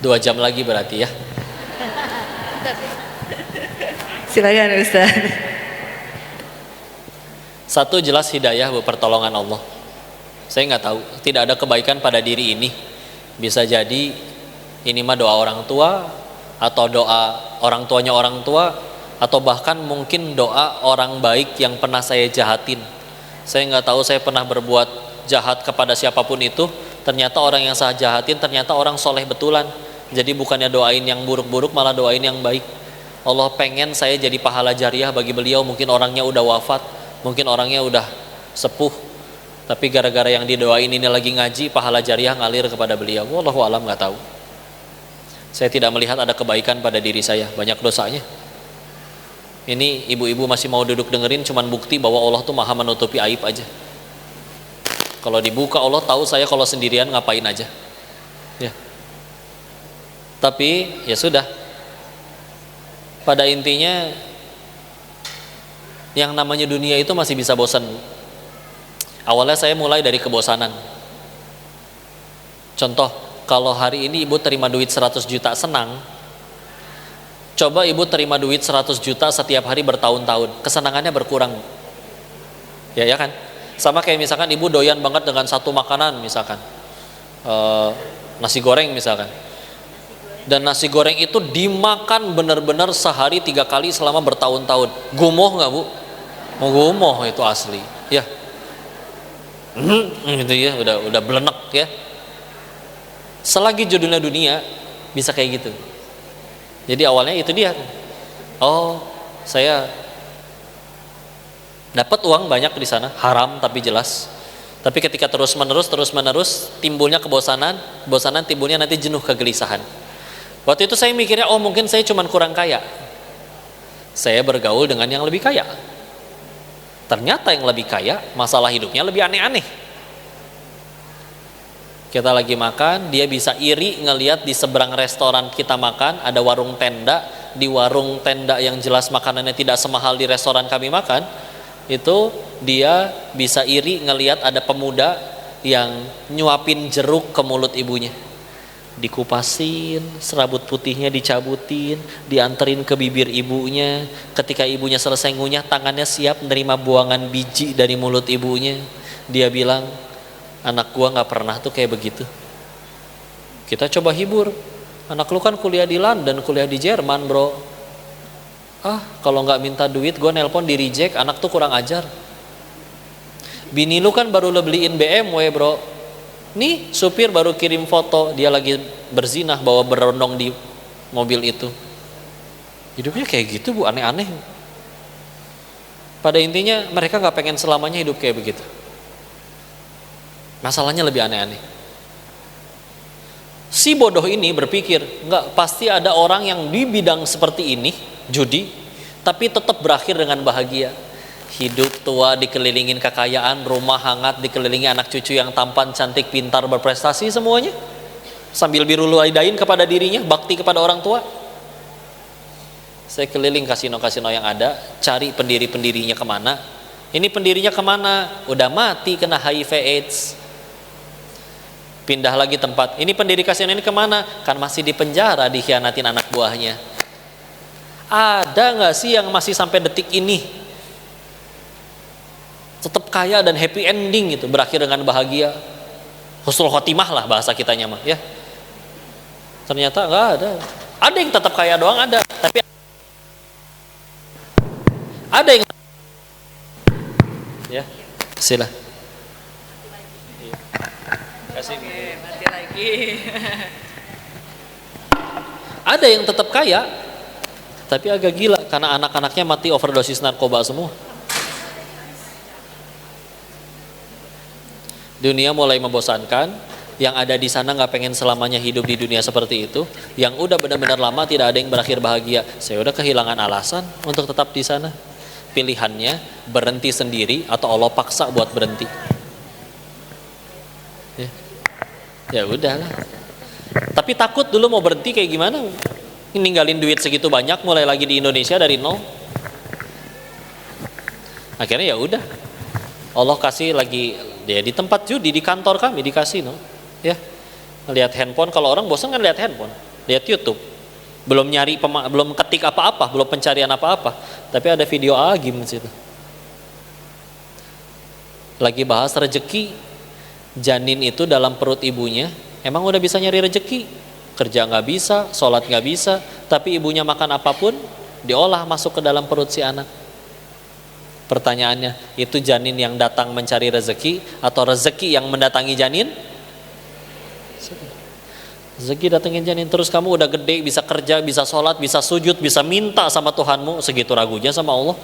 2 jam lagi berarti ya. Silakan Ustaz. Satu jelas hidayah, Bu, pertolongan Allah. Saya nggak tahu, tidak ada kebaikan pada diri ini. Bisa jadi ini mah doa orang tua, atau doa orang tuanya orang tua, atau bahkan mungkin doa orang baik yang pernah saya jahatin. Saya nggak tahu, saya pernah berbuat jahat kepada siapapun itu, ternyata orang yang saya jahatin ternyata orang soleh betulan. Jadi bukannya doain yang buruk-buruk, malah doain yang baik. Allah pengen saya jadi pahala jariah bagi beliau. Mungkin orangnya udah wafat, mungkin orangnya udah sepuh, tapi gara-gara yang didoain ini lagi ngaji, pahala jariah ngalir kepada beliau. Wallahu alam, nggak tahu. Saya tidak melihat ada kebaikan pada diri saya, banyak dosanya. Ini ibu-ibu masih mau duduk dengerin, cuman bukti bahwa Allah tuh maha menutupi aib aja. Kalau dibuka Allah tahu saya kalau sendirian ngapain aja. Ya. Tapi ya sudah. Pada intinya yang namanya dunia itu masih bisa bosan. Awalnya saya mulai dari kebosanan. Contoh, kalau hari ini ibu terima duit 100 juta senang, coba ibu terima duit 100 juta setiap hari bertahun-tahun, kesenangannya berkurang. Ya kan? Sama kayak misalkan ibu doyan banget dengan satu makanan, misalkan nasi goreng misalkan. Dan nasi goreng itu dimakan benar-benar sehari 3 kali selama bertahun-tahun. Gumoh nggak bu? Mau gumoh itu asli. Ya, gitu ya, udah belenek ya. Selagi judulnya dunia bisa kayak gitu. Jadi awalnya itu dia. Oh, saya dapat uang banyak di sana, haram tapi jelas. Tapi ketika terus menerus timbulnya kebosanan timbulnya nanti jenuh, kegelisahan. Waktu itu saya mikirnya, oh mungkin saya cuma kurang kaya. Saya bergaul dengan yang lebih kaya. Ternyata yang lebih kaya masalah hidupnya lebih aneh-aneh. Kita lagi makan, dia bisa iri ngelihat di seberang restoran kita makan ada warung tenda. Di warung tenda yang jelas makanannya tidak semahal di restoran kami makan, itu dia bisa iri ngelihat ada pemuda yang nyuapin jeruk ke mulut ibunya. Dikupasin, serabut putihnya dicabutin, dianterin ke bibir ibunya. Ketika ibunya selesai ngunyah, tangannya siap menerima buangan biji dari mulut ibunya. Dia bilang, anak gua nggak pernah tuh kayak begitu. Kita coba hibur, anak lu kan kuliah di London, kuliah di Jerman bro. Kalau nggak minta duit gua nelpon di reject, anak tuh kurang ajar. Bini lu kan baru lo beliin BMW bro. Nih supir baru kirim foto dia lagi berzinah bawa berondong di mobil itu. Hidupnya kayak gitu bu, aneh-aneh. Pada intinya mereka nggak pengen selamanya hidup kayak begitu. Masalahnya lebih aneh-aneh. Si bodoh ini berpikir, nggak, pasti ada orang yang di bidang seperti ini, judi, tapi tetap berakhir dengan bahagia. Hidup tua dikelilingin kekayaan, rumah hangat dikelilingi anak cucu yang tampan, cantik, pintar, berprestasi semuanya. Sambil biruluaidain kepada dirinya, bakti kepada orang tua. Saya keliling kasino-kasino yang ada, cari pendiri-pendirinya kemana. Ini pendirinya kemana? Udah mati kena HIV AIDS. Pindah lagi tempat. Ini pendiri kasino ini kemana? Kan masih di penjara, dikhianatin anak buahnya. Ada nggak sih yang masih sampai detik ini tetap kaya dan happy ending gitu, berakhir dengan bahagia, husnul khotimah lah bahasa kitanya mah ya? Ternyata nggak ada. Ada yang tetap kaya doang ada, tapi ada yang ya sila. Kasih Mati lagi. Ada yang tetap kaya, tapi agak gila karena anak-anaknya mati overdosis narkoba semua. Dunia mulai membosankan, yang ada di sana nggak pengen selamanya hidup di dunia seperti itu. Yang udah benar-benar lama tidak ada yang berakhir bahagia. Saya udah kehilangan alasan untuk tetap di sana. Pilihannya berhenti sendiri atau Allah paksa buat berhenti. Ya udahlah. Tapi takut dulu mau berhenti kayak gimana? Ninggalin duit segitu banyak, mulai lagi di Indonesia dari nol. Akhirnya ya udah. Allah kasih lagi dia di tempat judi, di kantor kami, di kasino ya, lihat handphone. Kalau orang bosan kan lihat handphone, lihat YouTube, belum nyari belum ketik apa-apa, belum pencarian apa-apa, tapi ada video agim di situ lagi bahas rezeki. Janin itu dalam perut ibunya emang udah bisa nyari rezeki, kerja nggak bisa, sholat nggak bisa, tapi ibunya makan apapun diolah masuk ke dalam perut si anak. Pertanyaannya, itu janin yang datang mencari rezeki atau rezeki yang mendatangi janin? Rezeki datengin janin. Terus kamu udah gede, bisa kerja, bisa sholat, bisa sujud, bisa minta sama Tuhanmu, segitu ragunya sama Allah.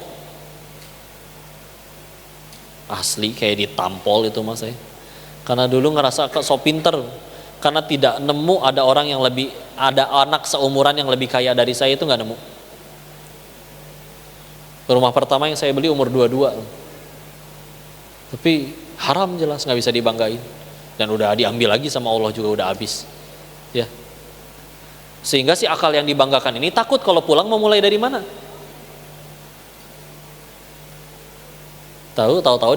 Asli kayak ditampol itu mas saya. Karena dulu ngerasa so pinter, karena tidak nemu ada orang yang lebih, ada anak seumuran yang lebih kaya dari saya, itu nggak nemu. Rumah pertama yang saya beli umur 22, tapi haram jelas, nggak bisa dibanggain, dan udah diambil lagi sama Allah juga, udah habis, ya. Sehingga si akal yang dibanggakan ini takut kalau pulang mau mulai dari mana. Tahu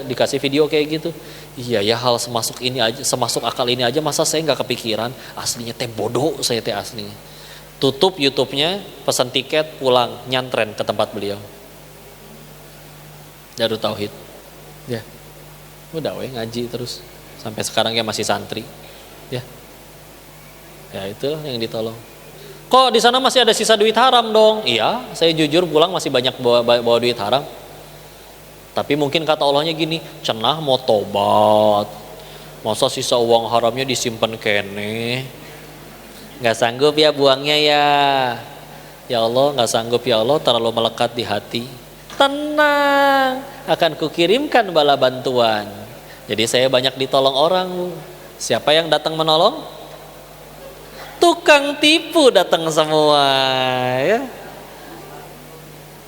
dikasih video kayak gitu. Iya ya, hal semasuk ini aja, semasuk akal ini aja masa saya nggak kepikiran. Aslinya teh bodoh saya teh aslinya. Tutup YouTube-nya, pesan tiket, pulang, nyantren ke tempat beliau. Darut Tauhid. Ya. Udah ngaji terus sampai sekarang ya masih santri. Ya. Ya itulah yang ditolong. Kok di sana masih ada sisa duit haram dong? Iya, saya jujur pulang masih banyak bawa duit haram. Tapi mungkin kata Allahnya gini, cenah mau tobat, masa sisa uang haramnya disimpan kene, nggak sanggup ya buangnya ya. Ya Allah, nggak sanggup ya Allah, terlalu melekat di hati. Tenang, akan kukirimkan bala bantuan. Jadi saya banyak ditolong orang. Siapa yang datang menolong? Tukang tipu datang semua, ya.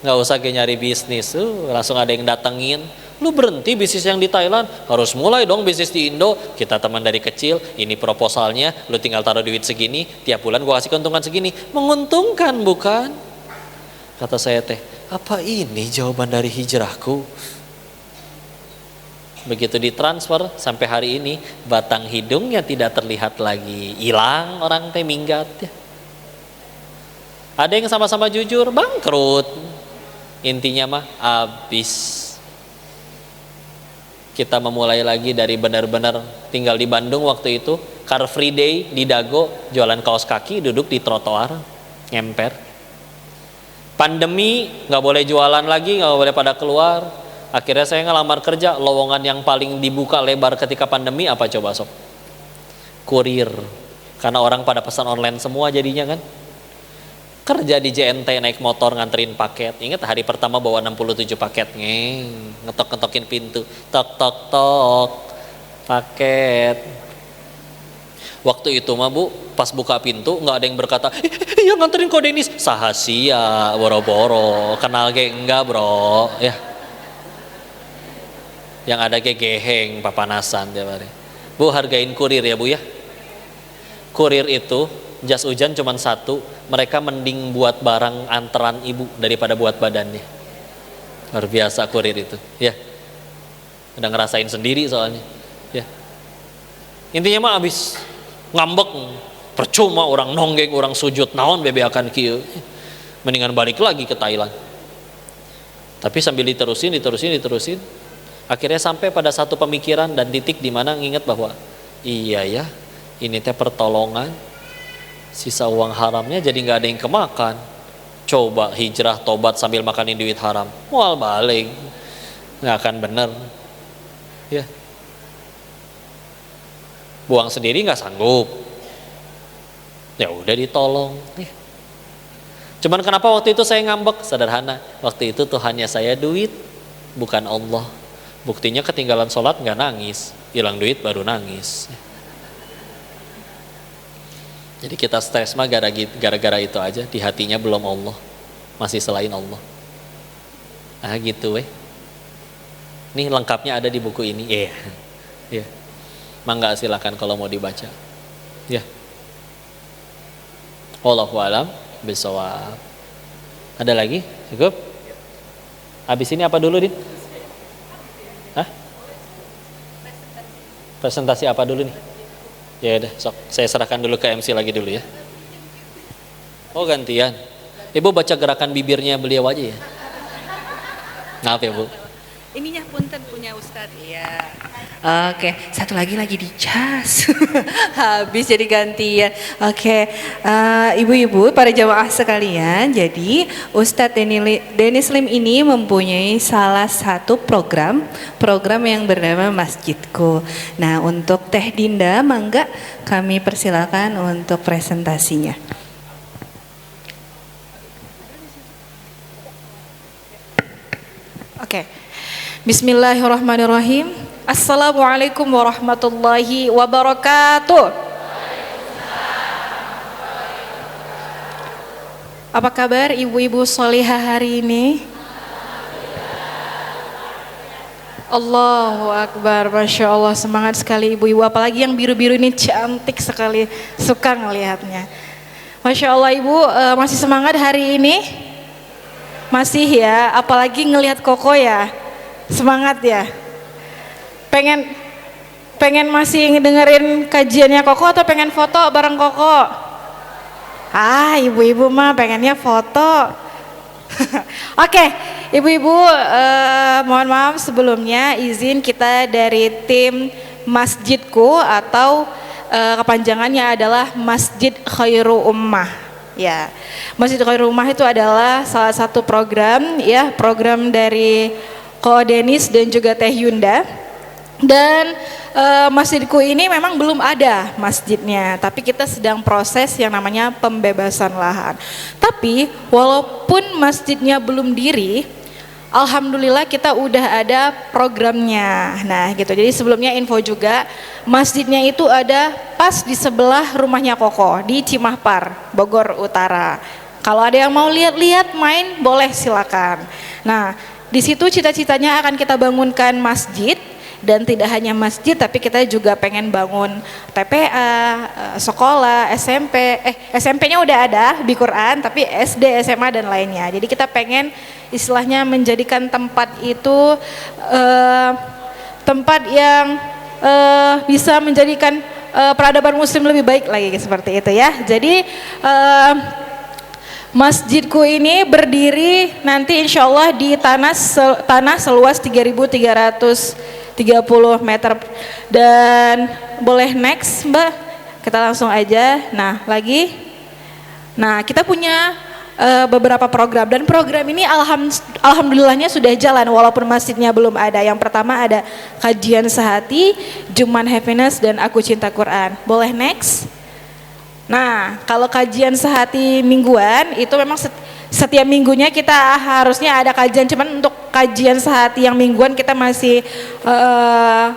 Nggak usah nyari bisnis, langsung ada yang datengin. Lu berhenti bisnis yang di Thailand, harus mulai dong bisnis di Indo. Kita teman dari kecil, ini proposalnya, lu tinggal taruh duit segini, tiap bulan gua kasih keuntungan segini. Menguntungkan bukan? Kata saya teh, apa ini jawaban dari hijrahku? Begitu ditransfer sampai hari ini, batang hidungnya tidak terlihat lagi, hilang orang teh minggat ya. Ada yang sama-sama jujur, bangkrut. Intinya mah habis. Kita memulai lagi dari benar-benar tinggal di Bandung waktu itu, Car Free Day di Dago, jualan kaos kaki, duduk di trotoar, ngemper. Pandemi, nggak boleh jualan lagi, nggak boleh pada keluar. Akhirnya saya ngelamar kerja, lowongan yang paling dibuka lebar ketika pandemi apa coba sob? Kurir. Karena orang pada pesan online semua jadinya kan. Kerja di JNT naik motor nganterin paket. Ingat hari pertama bawa 67 paket, ngetok-ngetokin pintu, tok tok tok, paket. Waktu itu mah Bu, pas buka pintu nggak ada yang berkata, iya nganterin kok Denis, sahasia, boro-boro, kenal ge enggak bro, ya. Yang ada ge geheng, papanasan tiap hari. Bu hargain kurir ya Bu ya. Kurir itu jas hujan cuma satu, mereka mending buat barang antaran ibu daripada buat badannya. Luar biasa kurir itu, ya. Udah ngerasain sendiri soalnya, ya. Intinya mah abis ngambek, percuma orang nonggeng, orang sujud, naon bebe akan kieu. Mendingan balik lagi ke Thailand. Tapi sambil diterusin, akhirnya sampai pada satu pemikiran dan titik di mana nginget bahwa iya ya, ini teh pertolongan. Sisa uang haramnya jadi nggak ada yang kemakan. Coba hijrah tobat sambil makanin duit haram, mual balik, nggak akan bener, ya. Buang sendiri nggak sanggup, ya udah ditolong. Ya. Cuman kenapa waktu itu saya ngambek? Sederhana, waktu itu Tuhannya saya duit, bukan Allah. Buktinya ketinggalan sholat nggak nangis, hilang duit baru nangis. Jadi kita stres mah gara-gara itu aja, di hatinya belum Allah, masih selain Allah. Nah gitu weh. Nih lengkapnya ada di buku ini, ya. Yeah. Mangga silakan kalau mau dibaca. Ya. Wallahu a'lam bishawab. Ada lagi? Cukup? Habis ini apa dulu, Din? Hah? Presentasi apa dulu nih? Ya udah, sok saya serahkan dulu ke MC lagi dulu ya. Oh gantian. Ibu baca gerakan bibirnya beliau aja ya. Maaf ya Bu. ininya punten punya Ustadz. Iya. Oke, satu lagi dicas. Habis jadi gantian. Oke, ibu-ibu, para jamaah sekalian, jadi Ustadz Dennis Lim ini mempunyai salah satu program yang bernama Masjidku. Nah, untuk Teh Dinda, mangga kami persilakan untuk presentasinya. Oke. Bismillahirrahmanirrahim. Assalamualaikum warahmatullahi wabarakatuh. Apa kabar ibu-ibu solihah hari ini? Allahu Akbar, Masya Allah, semangat sekali ibu-ibu, apalagi yang biru-biru ini cantik sekali, suka ngelihatnya. Masya Allah ibu, masih semangat hari ini? Masih ya, apalagi ngelihat Koko ya, semangat ya. Pengen masih dengerin kajiannya Koko atau pengen foto bareng Koko? Ibu-ibu mah pengennya foto. Oke, ibu-ibu, mohon maaf sebelumnya, izin kita dari tim Masjidku atau kepanjangannya adalah Masjid Khairul Ummah. Ya, Masjid Khairul Ummah itu adalah salah satu program ya, program dari Ko Denis dan juga Teh Yunda. Dan masjidku ini memang belum ada masjidnya, tapi kita sedang proses yang namanya pembebasan lahan. Tapi walaupun masjidnya belum diri, alhamdulillah kita udah ada programnya. Nah gitu, jadi sebelumnya info juga, masjidnya itu ada pas di sebelah rumahnya Koko di Cimahpar, Bogor Utara. Kalau ada yang mau lihat-lihat main boleh silakan. Nah di situ cita-citanya akan kita bangunkan masjid. Dan tidak hanya masjid, tapi kita juga pengen bangun TPA, sekolah, SMP-nya udah ada di Quran, tapi SD, SMA dan lainnya. Jadi kita pengen istilahnya menjadikan tempat itu tempat yang bisa menjadikan peradaban Muslim lebih baik lagi seperti itu ya. Jadi masjidku ini berdiri nanti insya Allah di tanah seluas 3.330 meter. Dan boleh next Mbak, kita langsung aja. Nah kita punya beberapa program, dan program ini alhamdulillahnya sudah jalan walaupun masjidnya belum ada. Yang pertama ada kajian sehati, Jumat Happiness, dan Aku Cinta Quran. Boleh next. Nah kalau kajian sehati mingguan itu memang setiap minggunya kita harusnya ada kajian, cuman untuk kajian sehati yang mingguan kita masih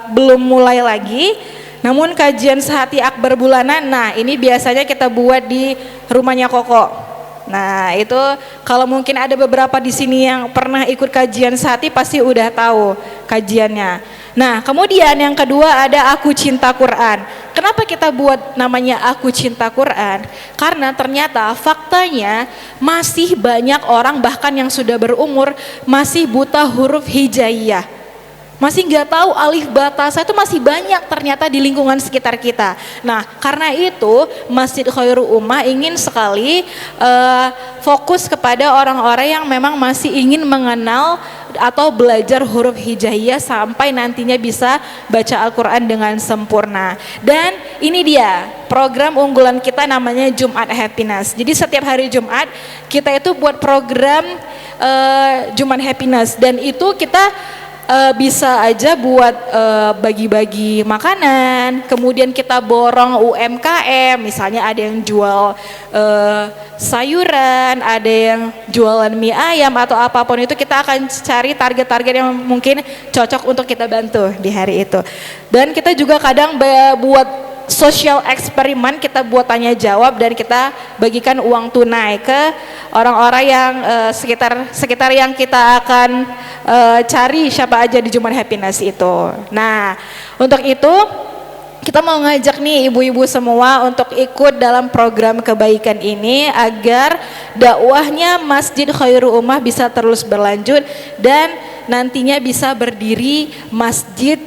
belum mulai lagi. Namun kajian sehati akbar bulanan, nah ini biasanya kita buat di rumahnya Koko. Nah itu kalau mungkin ada beberapa di sini yang pernah ikut kajian sehati pasti udah tahu kajiannya. Nah kemudian yang kedua ada Aku Cinta Quran. Kenapa kita buat namanya Aku Cinta Quran? Karena ternyata faktanya masih banyak orang bahkan yang sudah berumur masih buta huruf hijaiyah. Masih nggak tahu alif batasa, itu masih banyak ternyata di lingkungan sekitar kita. Nah karena itu Masjid Khairul Ummah ingin sekali fokus kepada orang-orang yang memang masih ingin mengenal atau belajar huruf hijaiyah sampai nantinya bisa baca Al-Quran dengan sempurna. Dan ini dia program unggulan kita namanya Jumat Happiness. Jadi setiap hari Jumat kita itu buat program Jumat Happiness, dan itu kita bisa aja buat bagi-bagi makanan, kemudian kita borong UMKM, misalnya ada yang jual sayuran, ada yang jualan mie ayam atau apapun itu, kita akan cari target-target yang mungkin cocok untuk kita bantu di hari itu. Dan kita juga kadang buat social eksperimen, kita buat tanya jawab dan kita bagikan uang tunai ke orang-orang yang sekitar yang kita akan cari siapa aja di Jumat Happiness itu. Nah untuk itu kita mau ngajak nih ibu-ibu semua untuk ikut dalam program kebaikan ini agar dakwahnya Masjid Khairul Ummah bisa terus berlanjut dan nantinya bisa berdiri masjid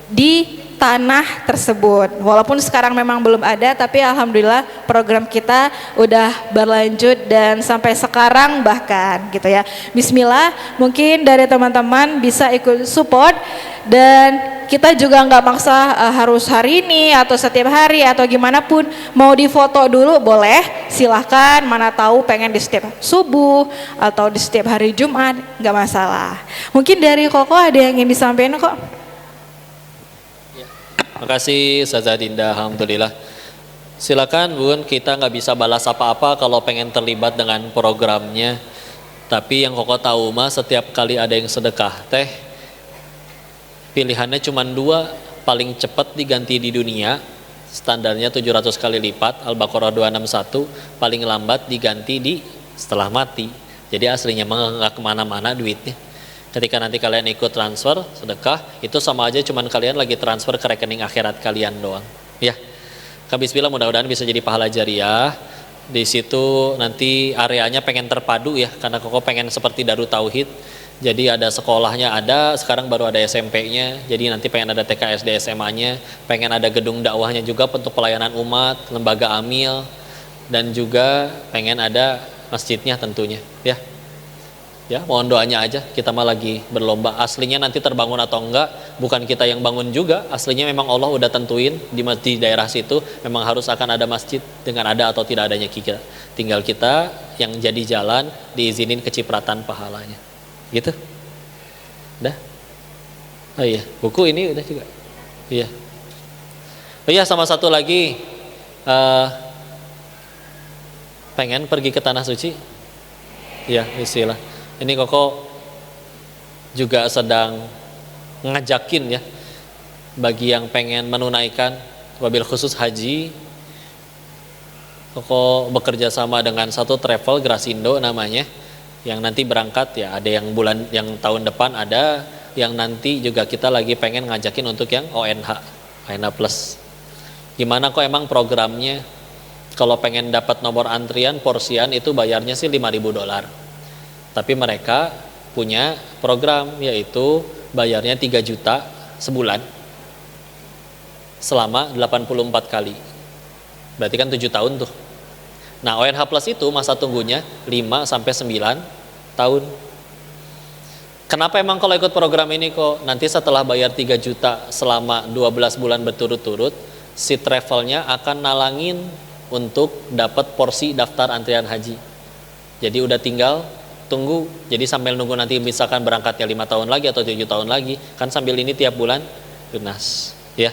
di tanah tersebut. Walaupun sekarang memang belum ada, tapi alhamdulillah program kita udah berlanjut dan sampai sekarang bahkan gitu ya. Bismillah, mungkin dari teman-teman bisa ikut support, dan kita juga nggak maksa harus hari ini atau setiap hari atau gimana pun. Mau difoto dulu boleh, silahkan. Mana tahu pengen di setiap subuh atau di setiap hari Jumat, nggak masalah. Mungkin dari Koko ada yang ingin disampaikan kok. Makasih Ustazah Dinda, alhamdulillah. Silakan Bun, kita nggak bisa balas apa-apa kalau pengen terlibat dengan programnya. Tapi yang Koko tahu mah setiap kali ada yang sedekah teh, pilihannya cuma 2, paling cepat diganti di dunia, standarnya 700 kali lipat, Al-Baqarah 261, paling lambat diganti di setelah mati. Jadi aslinya mah nggak kemana-mana duitnya. Ketika nanti kalian ikut transfer sedekah, itu sama aja cuman kalian lagi transfer ke rekening akhirat kalian doang. Ya, bismillah, mudah-mudahan bisa jadi pahala jariah. Di situ nanti areanya pengen terpadu ya, karena Koko pengen seperti Darut Tauhid. Jadi ada sekolahnya ada, sekarang baru ada SMP-nya. Jadi nanti pengen ada TK SD SMA-nya, pengen ada gedung dakwahnya juga untuk pelayanan umat, lembaga amil, dan juga pengen ada masjidnya tentunya. Ya, mohon doanya aja. Kita mah lagi berlomba. Aslinya nanti terbangun atau enggak, bukan kita yang bangun juga. Aslinya memang Allah udah tentuin di daerah situ memang harus akan ada masjid, dengan ada atau tidak adanya kita. Tinggal kita yang jadi jalan diizinin kecipratan pahalanya. Gitu. Udah? Oh iya, buku ini udah juga. Iya. Oh iya, sama satu lagi, pengen pergi ke tanah suci. Iya, istilah. Ini Koko juga sedang ngajakin ya, bagi yang pengen menunaikan wabil khusus haji. Koko bekerja sama dengan satu travel Grasindo namanya, yang nanti berangkat ya, ada yang tahun depan ada, yang nanti juga kita lagi pengen ngajakin untuk yang ONH plus. Gimana kok emang programnya? Kalau pengen dapat nomor antrian porsian itu bayarnya sih $5.000. Tapi mereka punya program, yaitu bayarnya 3 juta sebulan selama 84 kali. Berarti kan 7 tahun tuh. Nah, ONH Plus itu masa tunggunya 5 sampai 9 tahun. Kenapa emang kalau ikut program ini kok nanti setelah bayar 3 juta selama 12 bulan berturut-turut, si travelnya akan nalangin untuk dapat porsi daftar antrian haji. Jadi udah tinggal tunggu. Jadi sambil nunggu nanti misalkan berangkatnya 5 tahun lagi atau 7 tahun lagi, kan sambil ini tiap bulan lunas, ya.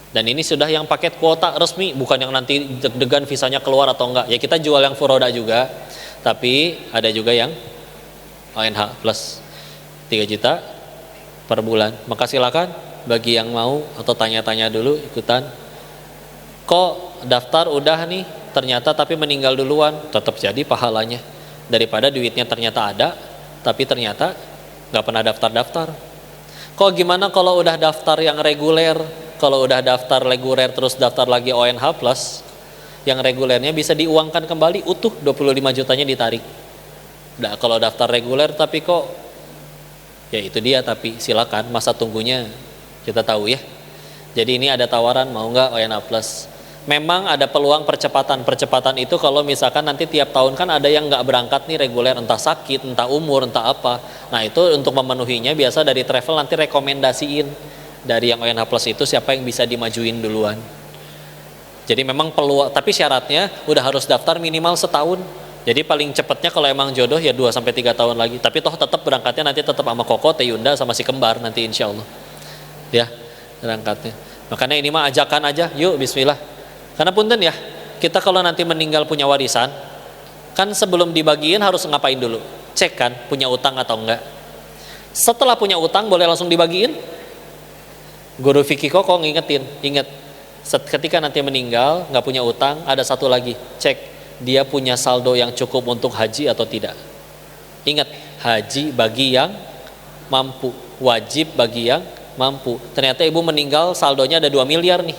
Dan ini sudah yang paket kuota resmi, bukan yang nanti deg-degan visanya keluar atau enggak. Ya kita jual yang furoda juga, tapi ada juga yang ONH plus 3 juta per bulan. Maka silakan bagi yang mau atau tanya-tanya dulu ikutan. Kok daftar udah nih, ternyata tapi meninggal duluan, tetap jadi pahalanya. Daripada duitnya ternyata ada, tapi ternyata nggak pernah daftar-daftar. Kok gimana kalau udah daftar yang reguler? Kalau udah daftar reguler terus daftar lagi ONH plus, yang regulernya bisa diuangkan kembali utuh 25 jutanya ditarik. Nah, kalau daftar reguler tapi kok, ya itu dia, tapi silakan masa tunggunya kita tahu ya. Jadi ini ada tawaran, mau nggak ONH plus? Memang ada peluang percepatan itu kalau misalkan nanti tiap tahun kan ada yang nggak berangkat nih reguler, entah sakit, entah umur, entah apa. Nah itu untuk memenuhinya biasa dari travel nanti rekomendasiin dari yang ONH plus itu siapa yang bisa dimajuin duluan. Jadi memang peluang, tapi syaratnya udah harus daftar minimal setahun. Jadi paling cepatnya kalau emang jodoh ya 2-3 tahun lagi. Tapi toh tetap berangkatnya nanti tetap sama Koko, Teyunda, sama si kembar nanti insya Allah. Ya berangkatnya. Makanya ini mah ajakan aja, yuk bismillah. Karena punten ya, kita kalau nanti meninggal punya warisan, kan sebelum dibagiin harus ngapain dulu? Cek kan punya utang atau enggak. Setelah punya utang boleh langsung dibagiin? Guru fikih Koko ngingetin, ingat ketika nanti meninggal nggak punya utang, ada satu lagi, cek dia punya saldo yang cukup untuk haji atau tidak. Ingat, haji bagi yang mampu, wajib bagi yang mampu. Ternyata ibu meninggal saldonya ada 2 miliar nih.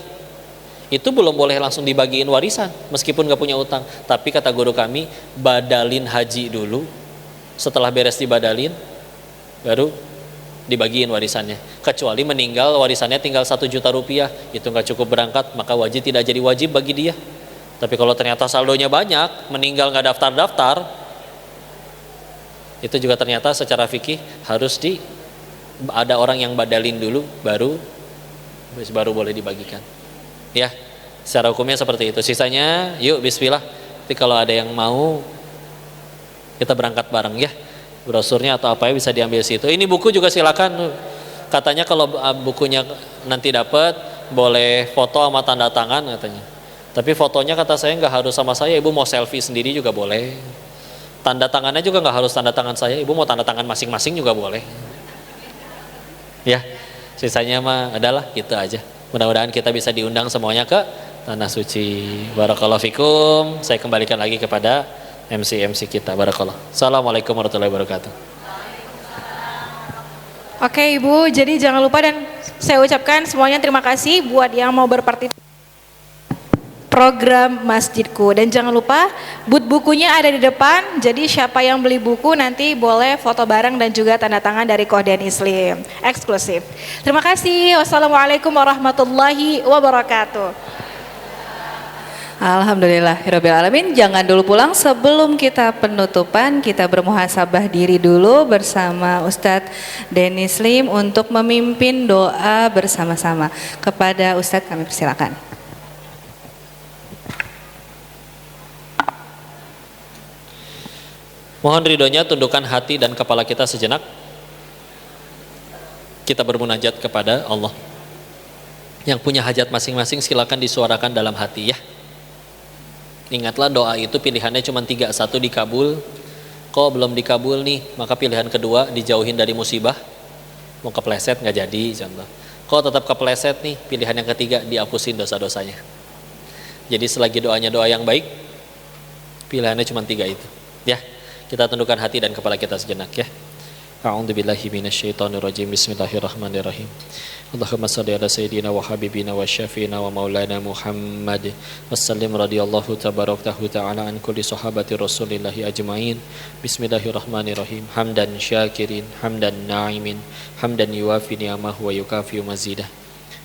Itu belum boleh langsung dibagiin warisan meskipun nggak punya utang. Tapi kata guru kami, badalin haji dulu. Setelah beres dibadalin, baru dibagiin warisannya. Kecuali meninggal warisannya tinggal 1 juta rupiah, itu nggak cukup berangkat, maka wajib tidak jadi wajib bagi dia. Tapi kalau ternyata saldonya banyak, meninggal nggak daftar-daftar, itu juga ternyata secara fikih harus ada orang yang badalin dulu, baru boleh dibagikan. Ya, secara hukumnya seperti itu. Sisanya, yuk bismillah. Tapi kalau ada yang mau, kita berangkat bareng ya. Brosurnya atau apa ya bisa diambil situ. Ini buku juga silakan. Katanya kalau bukunya nanti dapat, boleh foto sama tanda tangan katanya. Tapi fotonya kata saya nggak harus sama saya, ibu mau selfie sendiri juga boleh. Tanda tangannya juga nggak harus tanda tangan saya, ibu mau tanda tangan masing-masing juga boleh. Ya, sisanya mah adalah gitu aja. Mudah-mudahan kita bisa diundang semuanya ke Tanah Suci. Barakallahu fikum. Saya kembalikan lagi kepada MC kita. Barakallah. Assalamualaikum warahmatullahi wabarakatuh. Oke Ibu, jadi jangan lupa dan saya ucapkan semuanya terima kasih buat yang mau berpartisipasi program Masjidku. Dan jangan lupa booth bukunya ada di depan, jadi siapa yang beli buku nanti boleh foto bareng dan juga tanda tangan dari Kohden Islim eksklusif. Terima kasih. Wassalamualaikum warahmatullahi wabarakatuh. Alhamdulillahirabbil alamin. Jangan dulu pulang, sebelum kita penutupan kita bermuhasabah diri dulu bersama Ustadz Denis Lim untuk memimpin doa bersama-sama. Kepada Ustadz kami persilakan. Mohon ridhonya, tundukkan hati dan kepala kita sejenak. Kita bermunajat kepada Allah. Yang punya hajat masing-masing silakan disuarakan dalam hati ya. Ingatlah doa itu pilihannya cuma 3, 1 dikabul. Kok belum dikabul nih, maka pilihan kedua dijauhin dari musibah. Mau kepleset nggak jadi contoh. Kok tetap kepleset nih, pilihan yang ketiga dihapusin dosa-dosanya. Jadi selagi doanya doa yang baik, pilihannya cuma 3 itu. Ya, kita tundukkan hati dan kepala kita sejenak ya. A'udzubillahi minasyaitonirrajim. Bismillahirrahmanirrahim. Allahumma salli ala sayyidina wa habibina wa syafiina wa maulana Muhammad wassallim radhiyallahu tabaraktahu ta'ala an kulli sahabati rasulillahi ajma'in. Bismillahirrahmanirrahim. Hamdan syakirin, hamdan na'imin, hamdan yuwafi ni'amahu wa yukafi mazidah.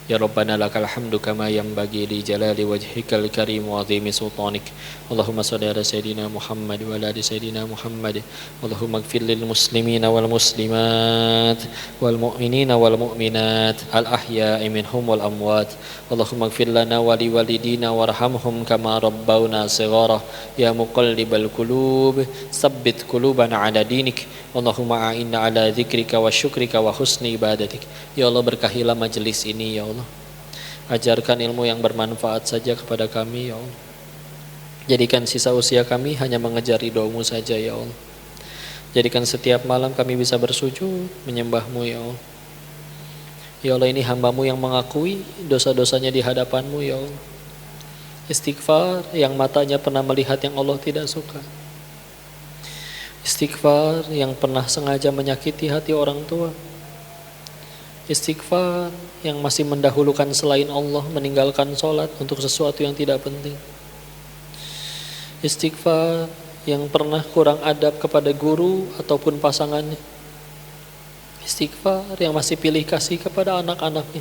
Ya Rabbana lakal hamdu kama yanbaghi li jalali wajhikal karim wa azimi sultanik. Allahumma salli ala sayyidina Muhammad wa ala ali sayyidina Muhammad. Allahumma ighfir lil muslimina wal muslimat wal mu'minina wal mu'minat al ahya'i minhum wal amwat. Allahumma ighfir lana wa li walidina warhamhum kama rabbawna shighara. Ya muqallibal qulub tsabbit qulubana ala dinik. Allahumma a'inna ala dzikrika wa syukrika wa husni ibadatik. Ya Allah, berkahilah majelis ini ya Allah. Ajarkan ilmu yang bermanfaat saja kepada kami ya Allah. Jadikan sisa usia kami hanya mengejar ridho-Mu saja ya Allah. Jadikan setiap malam kami bisa bersujud menyembah-Mu ya Allah. Ya Allah, ini hamba-Mu yang mengakui dosa-dosanya di hadapan-Mu ya Allah. Istighfar yang matanya pernah melihat yang Allah tidak suka. Istighfar yang pernah sengaja menyakiti hati orang tua. Istighfar yang masih mendahulukan selain Allah, meninggalkan sholat untuk sesuatu yang tidak penting. Istighfar yang pernah kurang adab kepada guru ataupun pasangannya. Istighfar yang masih pilih kasih kepada anak-anaknya.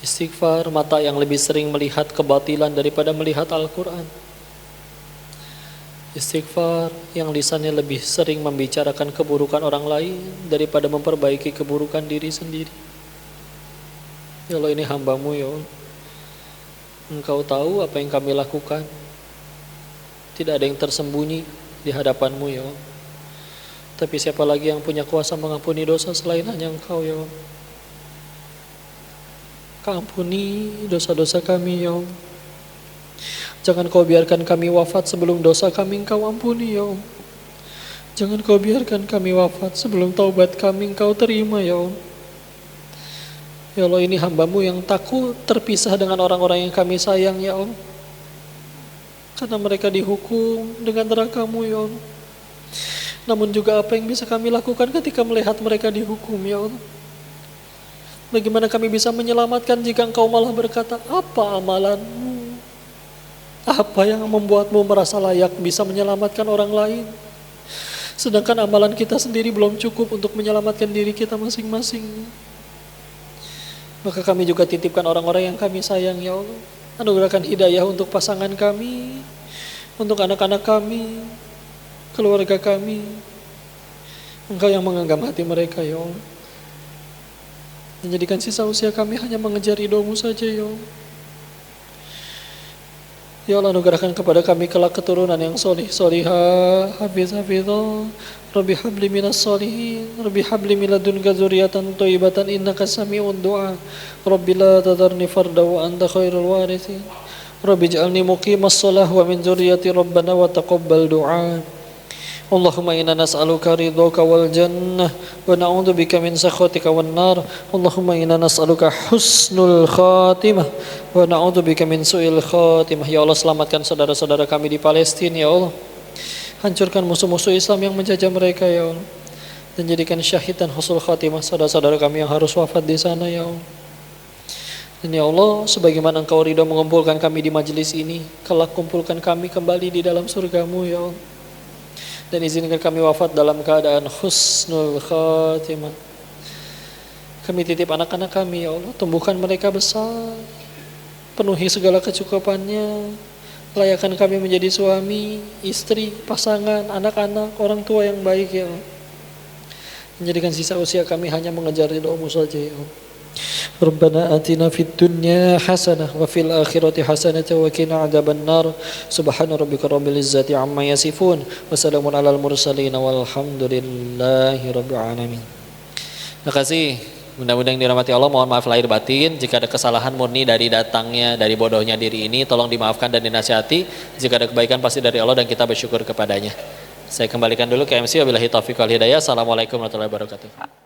Istighfar mata yang lebih sering melihat kebatilan daripada melihat Al-Quran. Istighfar yang lisannya lebih sering membicarakan keburukan orang lain daripada memperbaiki keburukan diri sendiri. Ya Allah, ini hamba-Mu ya Allah. Engkau tahu apa yang kami lakukan. Tidak ada yang tersembunyi di hadapan-Mu ya Allah. Tapi siapa lagi yang punya kuasa mengampuni dosa selain hanya Engkau ya Allah. Kau ampuni dosa-dosa kami ya Allah. Jangan Kau biarkan kami wafat sebelum dosa kami Engkau ampuni ya Allah. Jangan Kau biarkan kami wafat sebelum taubat kami Engkau terima ya Allah. Ya Allah, ini hamba-Mu yang takut terpisah dengan orang-orang yang kami sayang ya Allah. Karena mereka dihukum dengan neraka-Mu ya Allah. Namun juga apa yang bisa kami lakukan ketika melihat mereka dihukum ya Allah. Bagaimana kami bisa menyelamatkan jika Engkau malah berkata, apa amalanmu? Apa yang membuatmu merasa layak bisa menyelamatkan orang lain? Sedangkan amalan kita sendiri belum cukup untuk menyelamatkan diri kita masing-masing. Maka kami juga titipkan orang-orang yang kami sayang, ya Allah. Anugerahkan hidayah untuk pasangan kami, untuk anak-anak kami, keluarga kami. Engkau yang mengenggam hati mereka, ya Allah. Menjadikan sisa usia kami hanya mengejar ridho-Mu saja, ya Allah. Ya Allah, anugerahkan kepada kami kelak keturunan yang solih, solihah, hafiz, hafizah. Rabbi habli minas solihin, Rabbi habli miladunka zuriyatan thayyibatan innaka sami'ud du'a. Rabbi la tadharni farda wa anta khairul warithin. Rabbi ij'alni muqimas shalah wa min zurriyyati rabbana wa taqabbal du'a. Allahumma inna nas'aluka ridhaka wal jannah wa na'udzubika min sakhatika wan nar. Allahumma inna nas'aluka husnul khatimah wa na'udzubika min su'il khatimah. Ya Allah, selamatkan saudara-saudara kami di Palestina, ya Allah. Hancurkan musuh-musuh Islam yang menjajah mereka, ya Allah. Dan jadikan syahid dan husnul khatimah saudara-saudara kami yang harus wafat di sana, ya Allah. Dan ya Allah, sebagaimana Engkau ridha mengumpulkan kami di majelis ini, kelak kumpulkan kami kembali di dalam surga-Mu, ya Allah. Dan izinkan kami wafat dalam keadaan husnul khatimah. Kami titip anak-anak kami, ya Allah. Tumbuhkan mereka besar, penuhi segala kecukupannya. Layakan kami menjadi suami, istri, pasangan, anak-anak, orang tua yang baik, ya Allah. Menjadikan sisa usia kami hanya mengejar ridho-Mu saja, ya Allah. Rabbana atina fid dunya hasanah wa fil akhirati hasanah wa qina adzaban nar. Subhana rabbika rabbil izzati amma yasifun wa salamun alal mursalin walhamdulillahi rabbil alamin. Terima kasih. Mudah-mudahan dirahmati Allah. Mohon maaf lahir batin jika ada kesalahan murni dari datangnya, dari bodohnya diri ini, tolong dimaafkan dan dinasihati. Jika ada kebaikan pasti dari Allah dan kita bersyukur kepadanya. Saya kembalikan dulu ke MC. Wabillahi taufiq wal hidayah. Assalamualaikum warahmatullahi wabarakatuh.